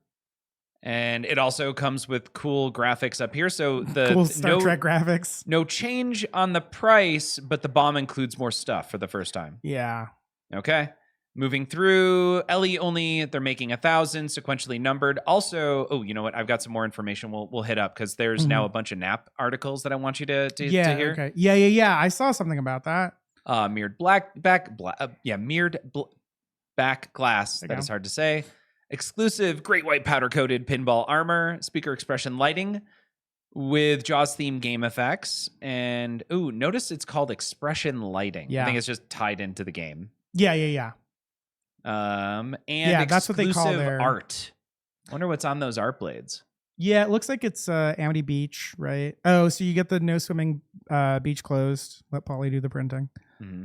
And it also comes with cool graphics up here. So the cool Star Trek graphics. No change on the price, but the bomb includes more stuff for the first time. Yeah. Okay. Moving through, LE only, they're making 1,000, sequentially numbered. Also, oh, you know what? I've got some more information we'll hit up because there's now a bunch of NAP articles that I want you to hear. Okay. Yeah. I saw something about that. Mirrored back glass. That is hard to say. Exclusive great white powder coated pinball armor, speaker expression lighting with Jaws theme game effects. And notice it's called expression lighting. Yeah. I think it's just tied into the game. Yeah. And that's what they call their art. Wonder what's on those art blades. Yeah, it looks like it's Amity Beach, right? Oh, so you get the no swimming beach closed. Let Polly do the printing. Mm-hmm.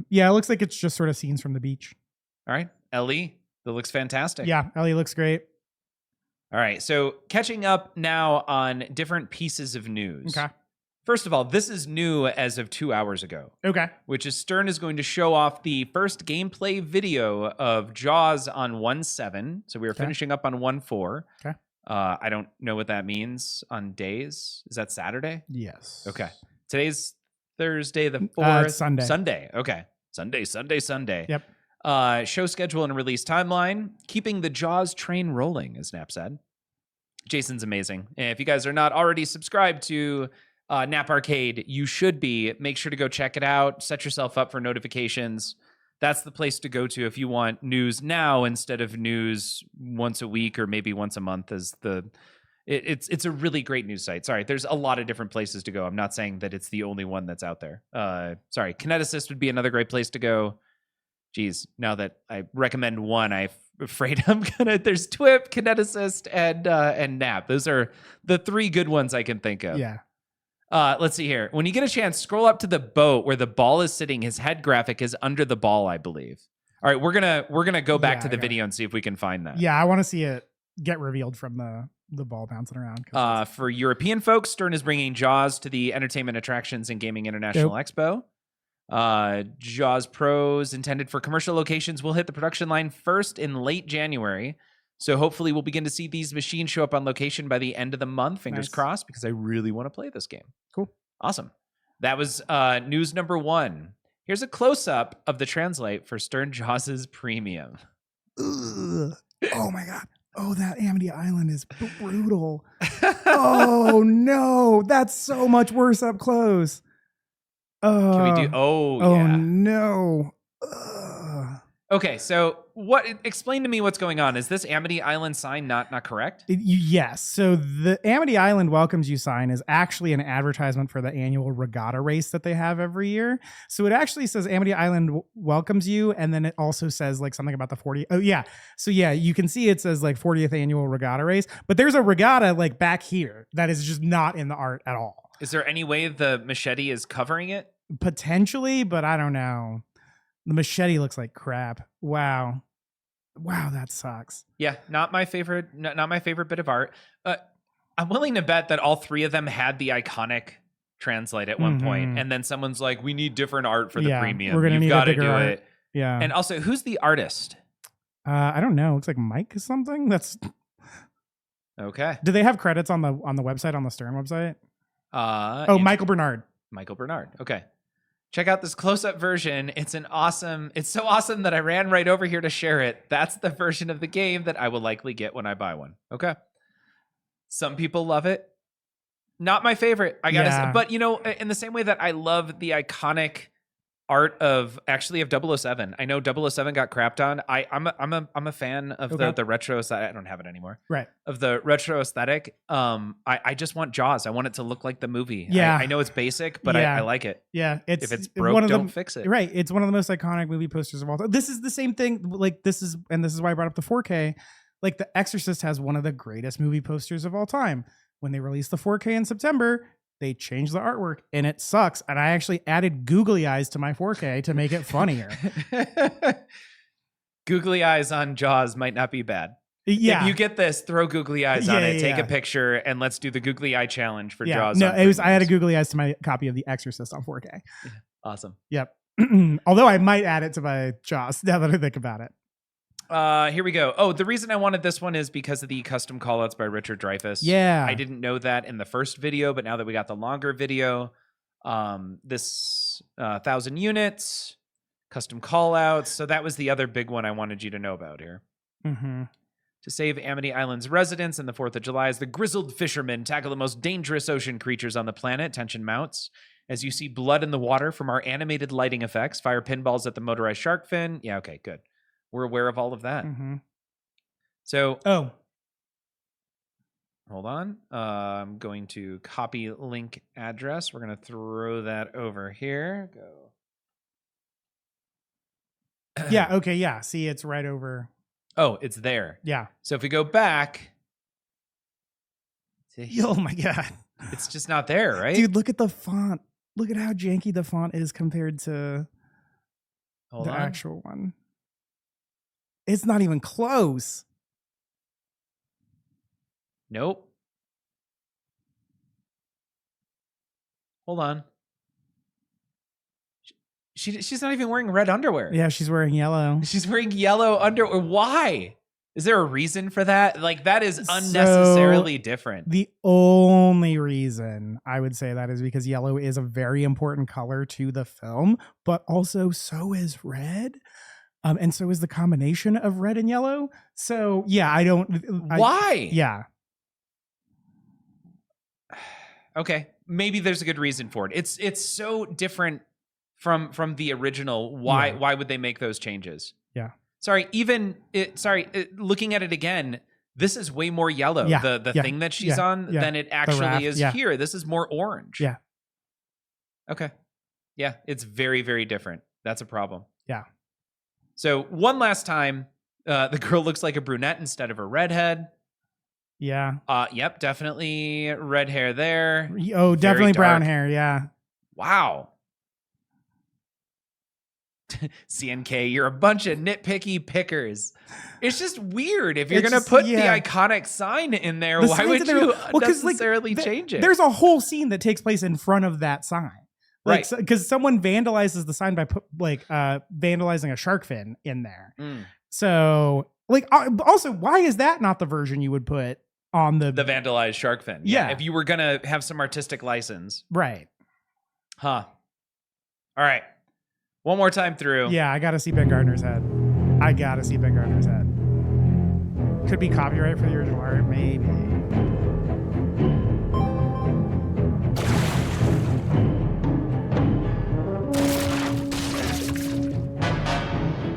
Yeah, it looks like it's just sort of scenes from the beach. All right, LE, that looks fantastic. Yeah, LE looks great. All right, so catching up now on different pieces of news. Okay. First of all, this is new as of 2 hours ago. Okay. Which is Stern is going to show off the first gameplay video of Jaws on 1.7. So we are finishing up on 1.4. Okay. I don't know what that means on days. Is that Saturday? Yes. Okay. Today's Thursday the 4th. Sunday. Sunday. Okay. Sunday. Yep. Show schedule and release timeline. Keeping the Jaws train rolling, as Nap said. Jason's amazing. And if you guys are not already subscribed to Nap Arcade, you should be. Make sure to go check it out. Set yourself up for notifications. That's the place to go to if you want news now instead of news once a week or maybe once a month. It's a really great news site. Sorry, there's a lot of different places to go. I'm not saying that it's the only one that's out there. Sorry, Kineticist would be another great place to go. Geez, now that I recommend one, I'm afraid there's TWIP, Kineticist, and Nap. Those are the three good ones I can think of. Yeah. Let's see here. When you get a chance, scroll up to the boat where the ball is sitting. His head graphic is under the ball, I believe. All right, we're gonna go back to the video and see if we can find that. Yeah, I want to see it get revealed from the ball bouncing around. For European folks, Stern is bringing Jaws to the Entertainment Attractions and Gaming International Expo. Jaws Pros intended for commercial locations will hit the production line first in late January. So hopefully we'll begin to see these machines show up on location by the end of the month. Fingers crossed, because I really want to play this game. Cool. Awesome. That was news number 1. Here's a close-up of the translate for Stern Jaws' Premium. Ugh. Oh my God. Oh, that Amity Island is brutal. Oh no, that's so much worse up close. Can we do? Oh Yeah. no. Ugh. Okay, so explain to me what's going on. Is this Amity Island sign not correct? Yes. So the Amity Island welcomes you sign is actually an advertisement for the annual regatta race that they have every year. So it actually says Amity Island welcomes you, and then it also says like something about the 40. Oh yeah. So yeah, you can see it says like 40th annual regatta race, but there's a regatta like back here that is just not in the art at all. Is there any way the machete is covering it? Potentially, but I don't know. The machete looks like crap. Wow, that sucks. Yeah, not my favorite. Not my favorite bit of art. I'm willing to bet that all three of them had the iconic translate at one point, and then someone's like, "We need different art for the premium. We're gonna need got a to do bigger art." it." Yeah. And also, who's the artist? I don't know. Looks like Mike or something. That's okay. Do they have credits on the website, on the Stern website? Michael Bernard. Michael Bernard. Okay. Check out this close-up version. It's so awesome that I ran right over here to share it. That's the version of the game that I will likely get when I buy one. Okay. Some people love it. Not my favorite. I gotta say, but in the same way that I love the iconic art of 007. I know 007 got crapped on. I'm a fan of the retro aesthetic. I don't have it anymore. Right. Of the retro aesthetic. I just want Jaws. I want it to look like the movie. Yeah. I know it's basic, but I like it. Yeah. If it's broke, don't fix it. Right. It's one of the most iconic movie posters of all time. This is the same thing. Like this is why I brought up the 4K. Like The Exorcist has one of the greatest movie posters of all time. When they released the 4K in September, they changed the artwork and it sucks. And I actually added googly eyes to my 4K to make it funnier. Googly eyes on Jaws might not be bad. Yeah. If you get this, throw googly eyes on it, take a picture, and let's do the googly eye challenge for Jaws. No, I added googly eyes to my copy of The Exorcist on 4K. Awesome. Yep. Although I might add it to my Jaws now that I think about it. Here we go. Oh, the reason I wanted this one is because of the custom callouts by Richard Dreyfuss. Yeah. I didn't know that in the first video, but now that we got the longer video, this 1,000 units, custom callouts. So that was the other big one I wanted you to know about here. Mm-hmm. To save Amity Island's residents in the 4th of July, as the grizzled fishermen tackle the most dangerous ocean creatures on the planet, tension mounts. As you see blood in the water from our animated lighting effects, fire pinballs at the motorized shark fin. Yeah, okay, good. We're aware of all of that. Mm-hmm. So, hold on. I'm going to copy link address. We're going to throw that over here. Go. Yeah. Okay. Yeah. See, it's right over. Oh, it's there. Yeah. So if we go back. Oh my God. It's just not there, right? Dude, look at the font. Look at how janky the font is compared to the actual one. It's not even close. Nope. Hold on. She's not even wearing red underwear. Yeah, she's wearing yellow. She's wearing yellow underwear. Why? Is there a reason for that? Like, that is unnecessarily different. The only reason I would say that is because yellow is a very important color to the film, but also so is red. And so is the combination of red and yellow. So yeah, Why? Yeah. Okay. Maybe there's a good reason for it. It's so different from the original. Why would they make those changes? Yeah. Sorry, looking at it again, this is way more yellow. Yeah. The thing that she's on than it actually is here. This is more orange. Yeah. Okay. Yeah, it's very, very different. That's a problem. Yeah. So one last time, the girl looks like a brunette instead of a redhead. Yeah. Yep, definitely red hair there. Oh, definitely brown hair. Yeah. Wow. CNK, you're a bunch of nitpicky pickers. It's just weird. If you're going to put the iconic sign in there, why would you unnecessarily change it? There's a whole scene that takes place in front of that sign. Like, right. Because someone vandalizes the sign by vandalizing a shark fin in there. So, also, why is that not the version you would put on the vandalized shark fin? Yeah. If you were going to have some artistic license. Right. Huh. All right. One more time through. Yeah, I got to see Ben Gardner's head. Could be copyright for the original art, maybe.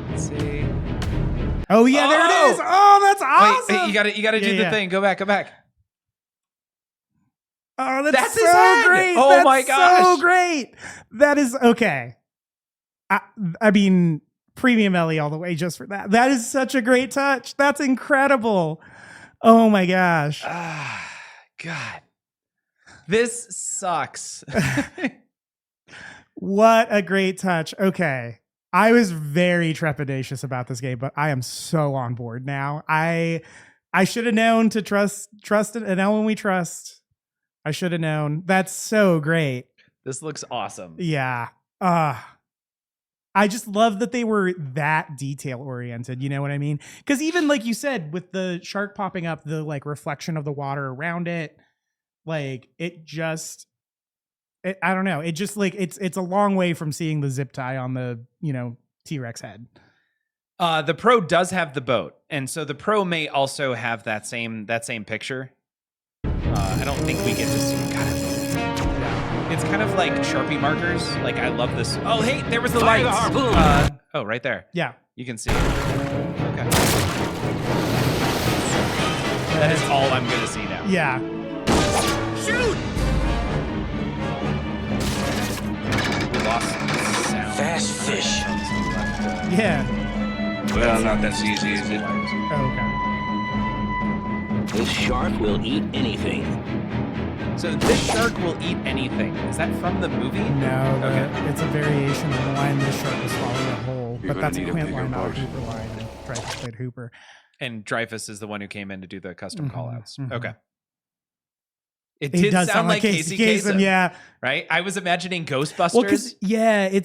Let's see. Oh yeah, there it is. Oh, that's awesome. Wait, you gotta do the thing. Go back. Oh, That's his so head. great. Oh That's my gosh. so great. That is okay. I mean, premium Ellie all the way just for that. That is such a great touch. That's incredible. Oh my gosh. God. This sucks. What a great touch. Okay. I was very trepidatious about this game, but I am so on board now. I should have known to trust it, and now when we trust, I should have known. That's so great. This looks awesome. Yeah. I just love that they were that detail oriented. You know what I mean? Because even like you said, with the shark popping up, the like reflection of the water around it, like it just, I don't know. It just like it's a long way from seeing the zip tie on the T-Rex head. The Pro does have the boat, and so the Pro may also have that same picture. I don't think we get to see. God, it's kind of like Sharpie markers. Like I love this. Oh, hey, there was the light. Oh, right there. Yeah, you can see it. Okay, that is all I'm gonna see now. Yeah. Shoot! We lost sound. Fast fish. Yeah. Well, not as easy, is it? Oh, okay. This shark will eat anything. So this shark will eat anything. Is that from the movie? No, Okay. it's a variation of the line "This shark was swallowing a hole," You're but gonna that's a need a Quint bigger line, not a boat. Hooper line. And Dreyfus played Hooper. And Dreyfus is the one who came in to do the custom Mhm, callouts. mhm. Okay. It He did does sound like Casey Kasem. Yeah. Right? I was imagining Ghostbusters. Well, because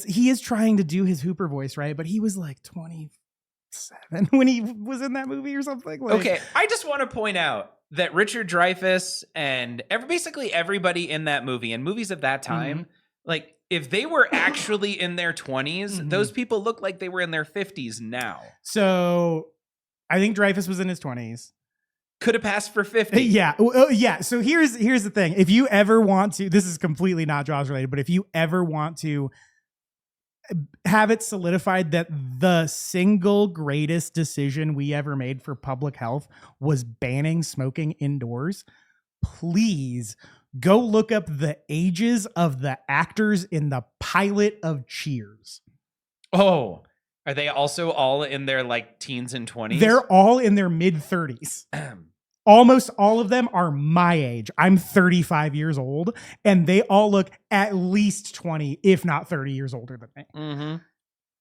he is trying to do his Hooper voice, right? But he was like 27 when he was in that movie or something. Like, Okay, I just want to point out that Richard Dreyfuss and basically everybody in that movie and movies of that time, like if they were actually in their 20s, those people look like they were in their 50s now. So I think Dreyfus was in his 20s. Could have passed for 50. Yeah. Yeah. So here's the thing. If you ever want to, this is completely not Jaws related, but if you ever want to have it solidified that the single greatest decision we ever made for public health was banning smoking indoors, please go look up the ages of the actors in the pilot of Cheers. Oh, are they also all in their like teens and 20s? They're all in their mid 30s. Almost all of them are my age. I'm 35 years old, and they all look at least 20, if not 30 years older than me.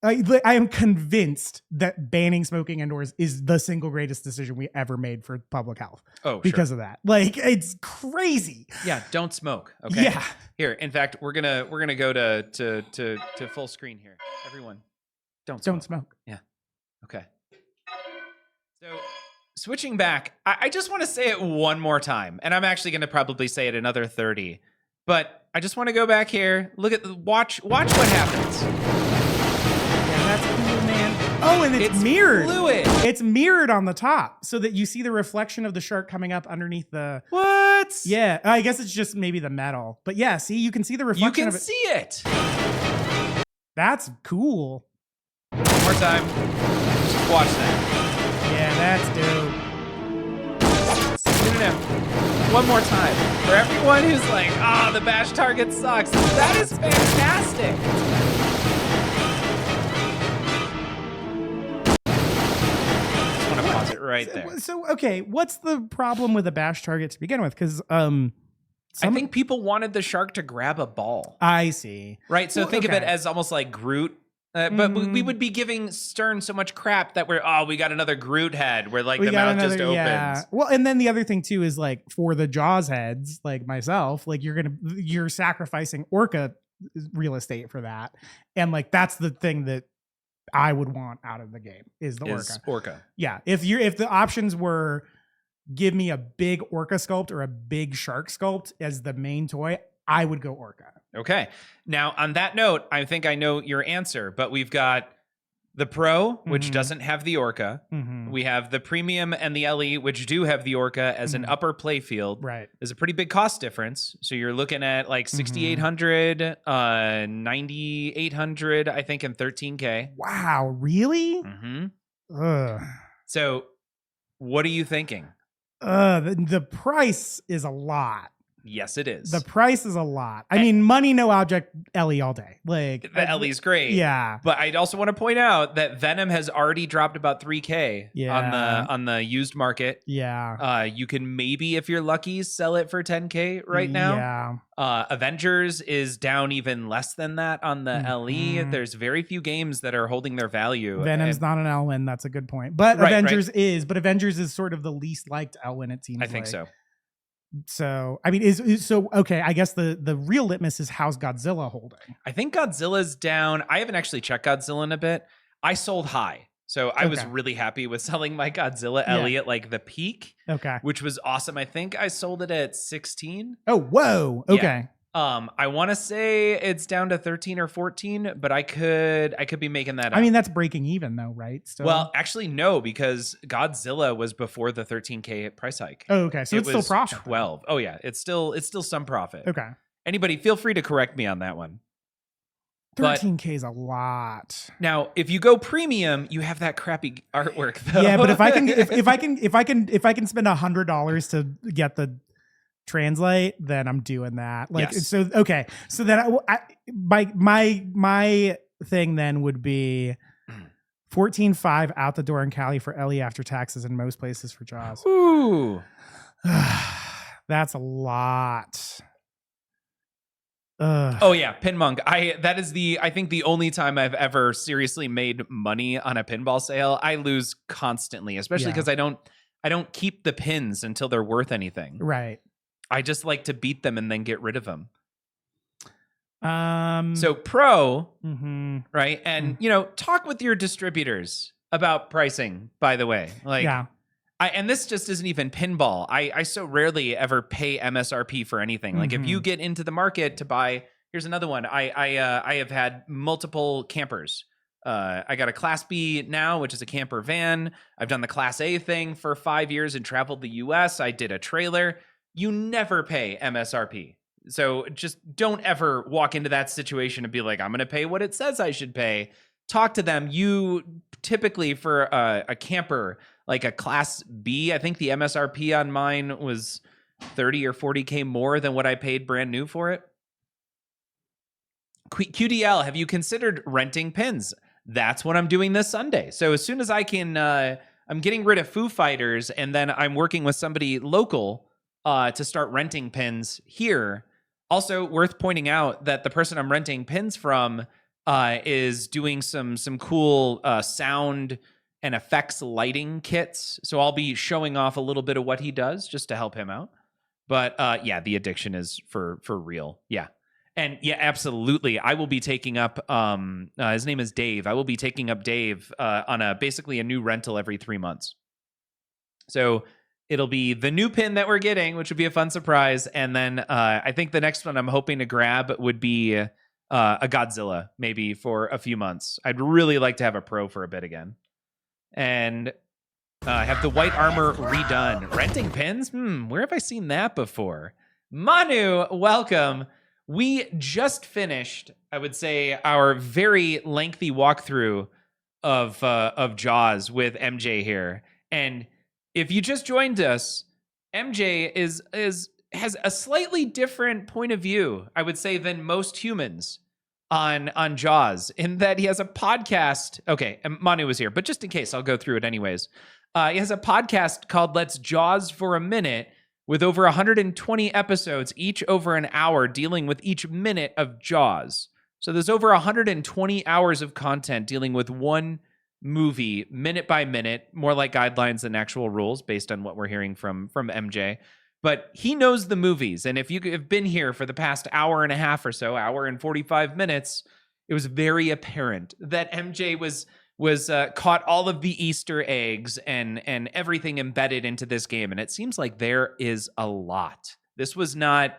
I am convinced that banning smoking indoors is the single greatest decision we ever made for public health. Oh, because of that. Like, it's crazy. Yeah, don't smoke. Okay. Yeah. Here, in fact, we're gonna go to full screen here. Everyone, don't smoke. Yeah. Okay. So switching back, I just want to say it one more time, and I'm actually gonna probably say it another 30. But I just want to go back here. Look at watch what happens. That's cool, man. Oh, and it's mirrored. Fluid. It's mirrored on the top so that you see the reflection of the shark coming up underneath the... What? Yeah, I guess it's just maybe the metal. But yeah, see, you can see the reflection You can of it. see it. That's cool. One more time. Just watch that. Yeah, that's dope. No. One more time. For everyone who's like, the bash target sucks. That is fantastic. Pause it right there. So, okay, what's the problem with a bash target to begin with? Because I think people wanted the shark to grab a ball. I see. Right, so Well, think of okay. it as almost like Groot. But we would be giving Stern so much crap that we got another Groot head where like the mouth just opens. Yeah. Well, and then the other thing too is like for the Jaws heads, like myself, like you're sacrificing Orca real estate for that, and like that's the thing that I would want out of the game is the Orca. Yeah, if the options were give me a big Orca sculpt or a big shark sculpt as the main toy, I would go Orca. Okay. Now, on that note, I think I know your answer, but we've got the Pro, which doesn't have the Orca. We have the premium and the LE, which do have the Orca as an upper playfield. Right. There's a pretty big cost difference. So you're looking at like 6,800, 9,800, I think, and 13K. Wow, really? Ugh. So what are you thinking? The price is a lot. Yes, it is. The price is a lot. I mean, money, no object, Ellie all day. Like the LE's great. Yeah. But I'd also want to point out that Venom has already dropped about 3K on the used market. Yeah. You can maybe, if you're lucky, sell it for 10K right now. Yeah. Avengers is down even less than that on the LE. There's very few games that are holding their value. Venom's not an Elwyn. That's a good point. But Avengers is. But Avengers is sort of the least liked Elwyn, it seems I think like. so. So, I mean, is so okay. I guess the real litmus is how's Godzilla holding? I think Godzilla's down. I haven't actually checked Godzilla in a bit. I sold high. So I was really happy with selling my Godzilla LE at like the peak. Okay. Which was awesome. I think I sold it at 16. Oh, whoa. Okay. Yeah. I want to say it's down to 13 or 14, but I could be making that up. I mean, that's breaking even though, right? Still? Well, actually, no, because Godzilla was before the 13K price hike. Oh, okay. So it's still profit. 12. Oh yeah, it's still some profit. Okay. Anybody, feel free to correct me on that one. 13K is a lot. Now, if you go premium, you have that crappy artwork though. Yeah, but if I can spend $100 to get the translate, then I'm doing that. Like, yes. So okay, so then my thing then would be 14.5 out the door in Cali for Ellie after taxes in most places for Jaws. Ooh, that's a lot. Oh yeah, Pinmonk. That is I think the only time I've ever seriously made money on a pinball sale. I lose constantly, especially because I don't keep the pins until they're worth anything. Right. I just like to beat them and then get rid of them. So pro, right? And talk with your distributors about pricing. By the way, like, and this just isn't even pinball. I so rarely ever pay MSRP for anything. Like, if you get into the market to buy, here's another one. I have had multiple campers. I got a Class B now, which is a camper van. I've done the Class A thing for 5 years and traveled the US. I did a trailer. You never pay MSRP. So just don't ever walk into that situation and be like, I'm going to pay what it says I should pay. Talk to them. You typically, for a camper, like a Class B, I think the MSRP on mine was 30 or 40K more than what I paid brand new for it. QDL, have you considered renting pins? That's what I'm doing this Sunday. So as soon as I can, I'm getting rid of Foo Fighters, and then I'm working with somebody local to start renting pins here. Also worth pointing out that the person I'm renting pins from is doing some cool sound and effects lighting kits. So I'll be showing off a little bit of what he does just to help him out. But yeah, the addiction is for real. Yeah. And yeah, absolutely. I will be taking up, his name is Dave. I will be taking up Dave on basically a new rental every 3 months. So it'll be the new pin that we're getting, which would be a fun surprise. And then I think the next one I'm hoping to grab would be a Godzilla, maybe for a few months. I'd really like to have a pro for a bit again. And have the white armor redone. Renting pins? Where have I seen that before? Manu, welcome. We just finished, I would say, our very lengthy walkthrough of Jaws with MJ here. And if you just joined us, MJ has a slightly different point of view, I would say, than most humans on Jaws, in that he has a podcast. Okay, Manu was here, but just in case, I'll go through it anyways. He has a podcast called Let's Jaws for a Minute, with over 120 episodes, each over an hour, dealing with each minute of Jaws. So there's over 120 hours of content dealing with one movie, minute by minute, more like guidelines than actual rules, based on what we're hearing from MJ. But he knows the movies, and if you have been here for the past hour and a half or so, hour and 45 minutes, it was very apparent that MJ was caught all of the Easter eggs and everything embedded into this game. And it seems like there is a lot. This was not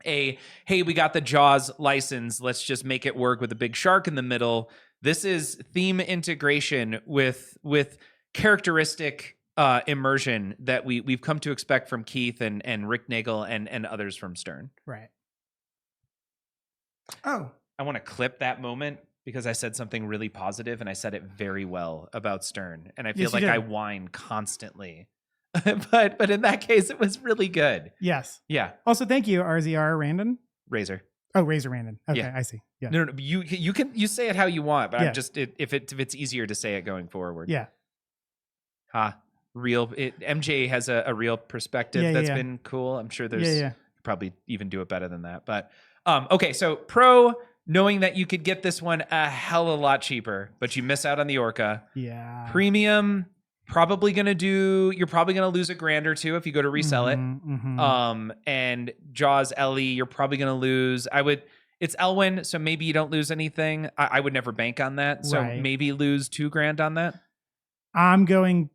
hey, we got the Jaws license, let's just make it work with a big shark in the middle. This is theme integration with characteristic immersion that we've come to expect from Keith and Rick Nagel and others from Stern. Right. Oh, I want to clip that moment because I said something really positive and I said it very well about Stern, and I feel Yes, you like did. I whine constantly. but in that case, it was really good. yes. Yeah, Also, thank you, RZR Randon. Razor. Oh, Razor Randon. Okay, Yeah. I see. Yeah. No, you say it how you want, but Yeah. I'm just if it's easier to say it going forward. Yeah. MJ has a real perspective Yeah, that's yeah. been cool. I'm sure there's Yeah. probably even do it better than that. But okay, so Pro, knowing that you could get this one a hell of a lot cheaper, but you miss out on the Orca. Yeah. Premium, you're probably gonna lose $1,000 or $2 if you go to resell it. And Jaws LE, you're probably gonna lose. It's Elwyn, so maybe you don't lose anything. I would never bank on that. So Right. maybe lose $2,000 on that. I'm going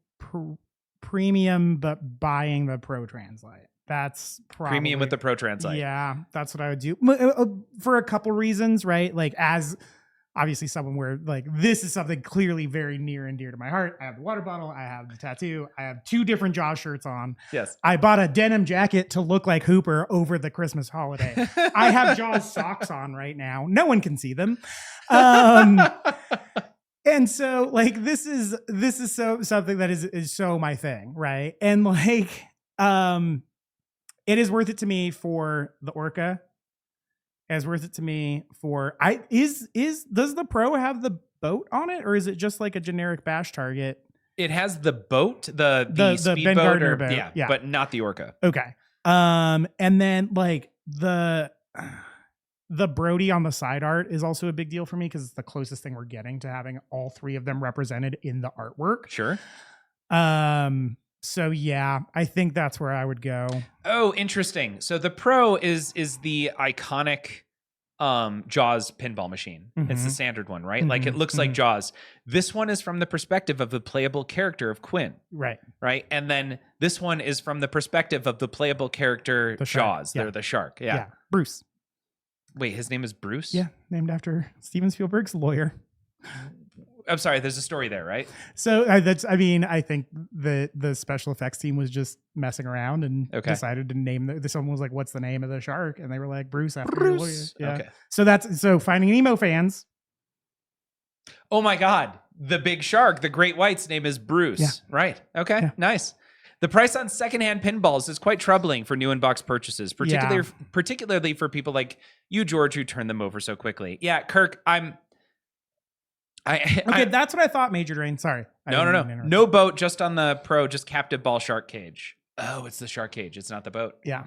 premium, but buying the Pro Translite. That's probably Premium with the Pro Translite. Yeah, that's what I would do for a couple reasons, right? Like, as obviously someone where like this is something clearly very near and dear to my heart. I have the water bottle, I have the tattoo, I have 2 different Jaws shirts on. Yes. I bought a denim jacket to look like Hooper over the Christmas holiday. I have Jaws socks on right now. No one can see them. And so like this is so something that is so my thing, right? And like it is worth it to me for the Orca. It is worth it to me for does the Pro have the boat on it, or is it just like a generic bash target? It has the boat, the Ben speedboat, Gardner boat, yeah. but not the Orca. Okay. And then like the Brody on the side art is also a big deal for me because it's the closest thing we're getting to having all 3 of them represented in the artwork. Sure. So yeah, I think that's where I would go. Oh, interesting. So the Pro is the iconic Jaws pinball machine. It's the standard one, right? Like it looks like Jaws. This one is from the perspective of the playable character of Quinn. Right. Right. And then this one is from the perspective of the playable character The shark, Jaws. yeah. They're the shark. Yeah. Bruce. Wait, his name is Bruce? Yeah, named after Steven Spielberg's lawyer. I'm sorry, there's a story there, right? So I think the special effects team was just messing around and decided to name someone was like, "What's the name of the shark?" And they were like, "Bruce after your lawyer." Yeah. Okay. So Finding Nemo fans. Oh my God, the big shark, the great white's name is Bruce. Yeah. Right. Okay. Nice. The price on secondhand pinballs is quite troubling for new in-box purchases, particularly for people like you, George, who turn them over so quickly. Yeah, Kirk, That's what I thought. Major Drain. Sorry. No boat, just on the Pro, just captive ball shark cage. Oh, it's the shark cage. It's not the boat. Yeah.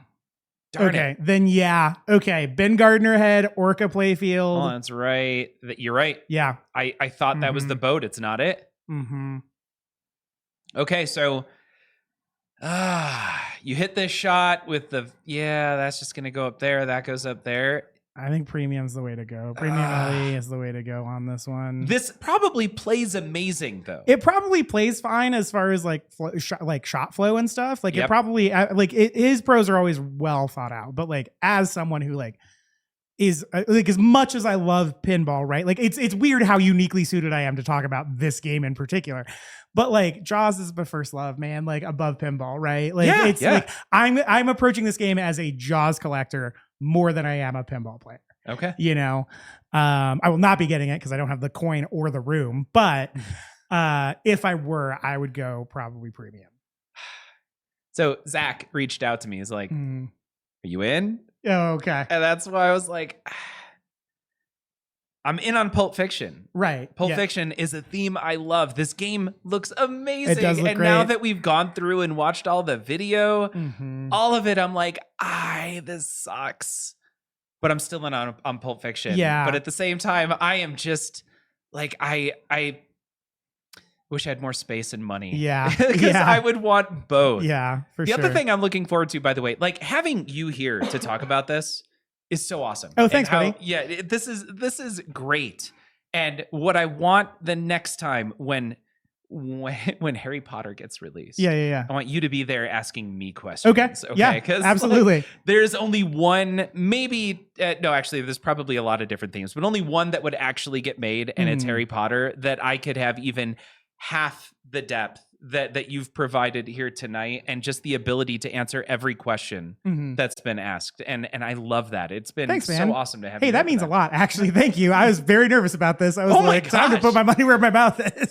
Darn it. Then yeah. Okay. Ben Gardner head, Orca playfield. Oh, that's right. You're right. Yeah. I thought that was the boat. It's not it. Mm-hmm. Okay, so you hit this shot with that's just gonna go up there. That goes up there. I think premium's the way to go. Premium LE is the way to go on this one. This probably plays amazing though. It probably plays fine as far as like shot flow and stuff. Like it probably his pros are always well thought out. But like as someone who like is like as much as I love pinball, right? Like it's weird how uniquely suited I am to talk about this game in particular. But like Jaws is my first love, man. Like above pinball, right? Like like I'm approaching this game as a Jaws collector more than I am a pinball player. Okay. You know, I will not be getting it because I don't have the coin or the room. But if I were, I would go probably premium. So Zach reached out to me. He's like, "Are you in?" Oh, okay. And that's why I was like, I'm in on Pulp Fiction. Right. Pulp Fiction is a theme I love. This game looks amazing. It does look and great. now that we've gone through and watched all the video, all of it, I'm like, this sucks. But I'm still in on Pulp Fiction. Yeah. But at the same time, I am just like, I wish I had more space and money. Yeah. Because I would want both. Yeah, for the sure. other thing I'm looking forward to, by the way, like having you here to talk about this is so awesome. Oh, thanks, buddy. Yeah, this is great. And what I want the next time when Harry Potter gets released, yeah, I want you to be there asking me questions. Okay. Yeah, absolutely. Like, there's only one, maybe no, actually, there's probably a lot of different themes, but only one that would actually get made, and it's Harry Potter that I could have even half the depth that you've provided here tonight, and just the ability to answer every question that's been asked. And I love that. It's been Thanks, man. so awesome to have Hey, you. that means a lot, actually. Thank you. I was very nervous about this. I was Oh my like, time to gosh. put my money where my mouth is.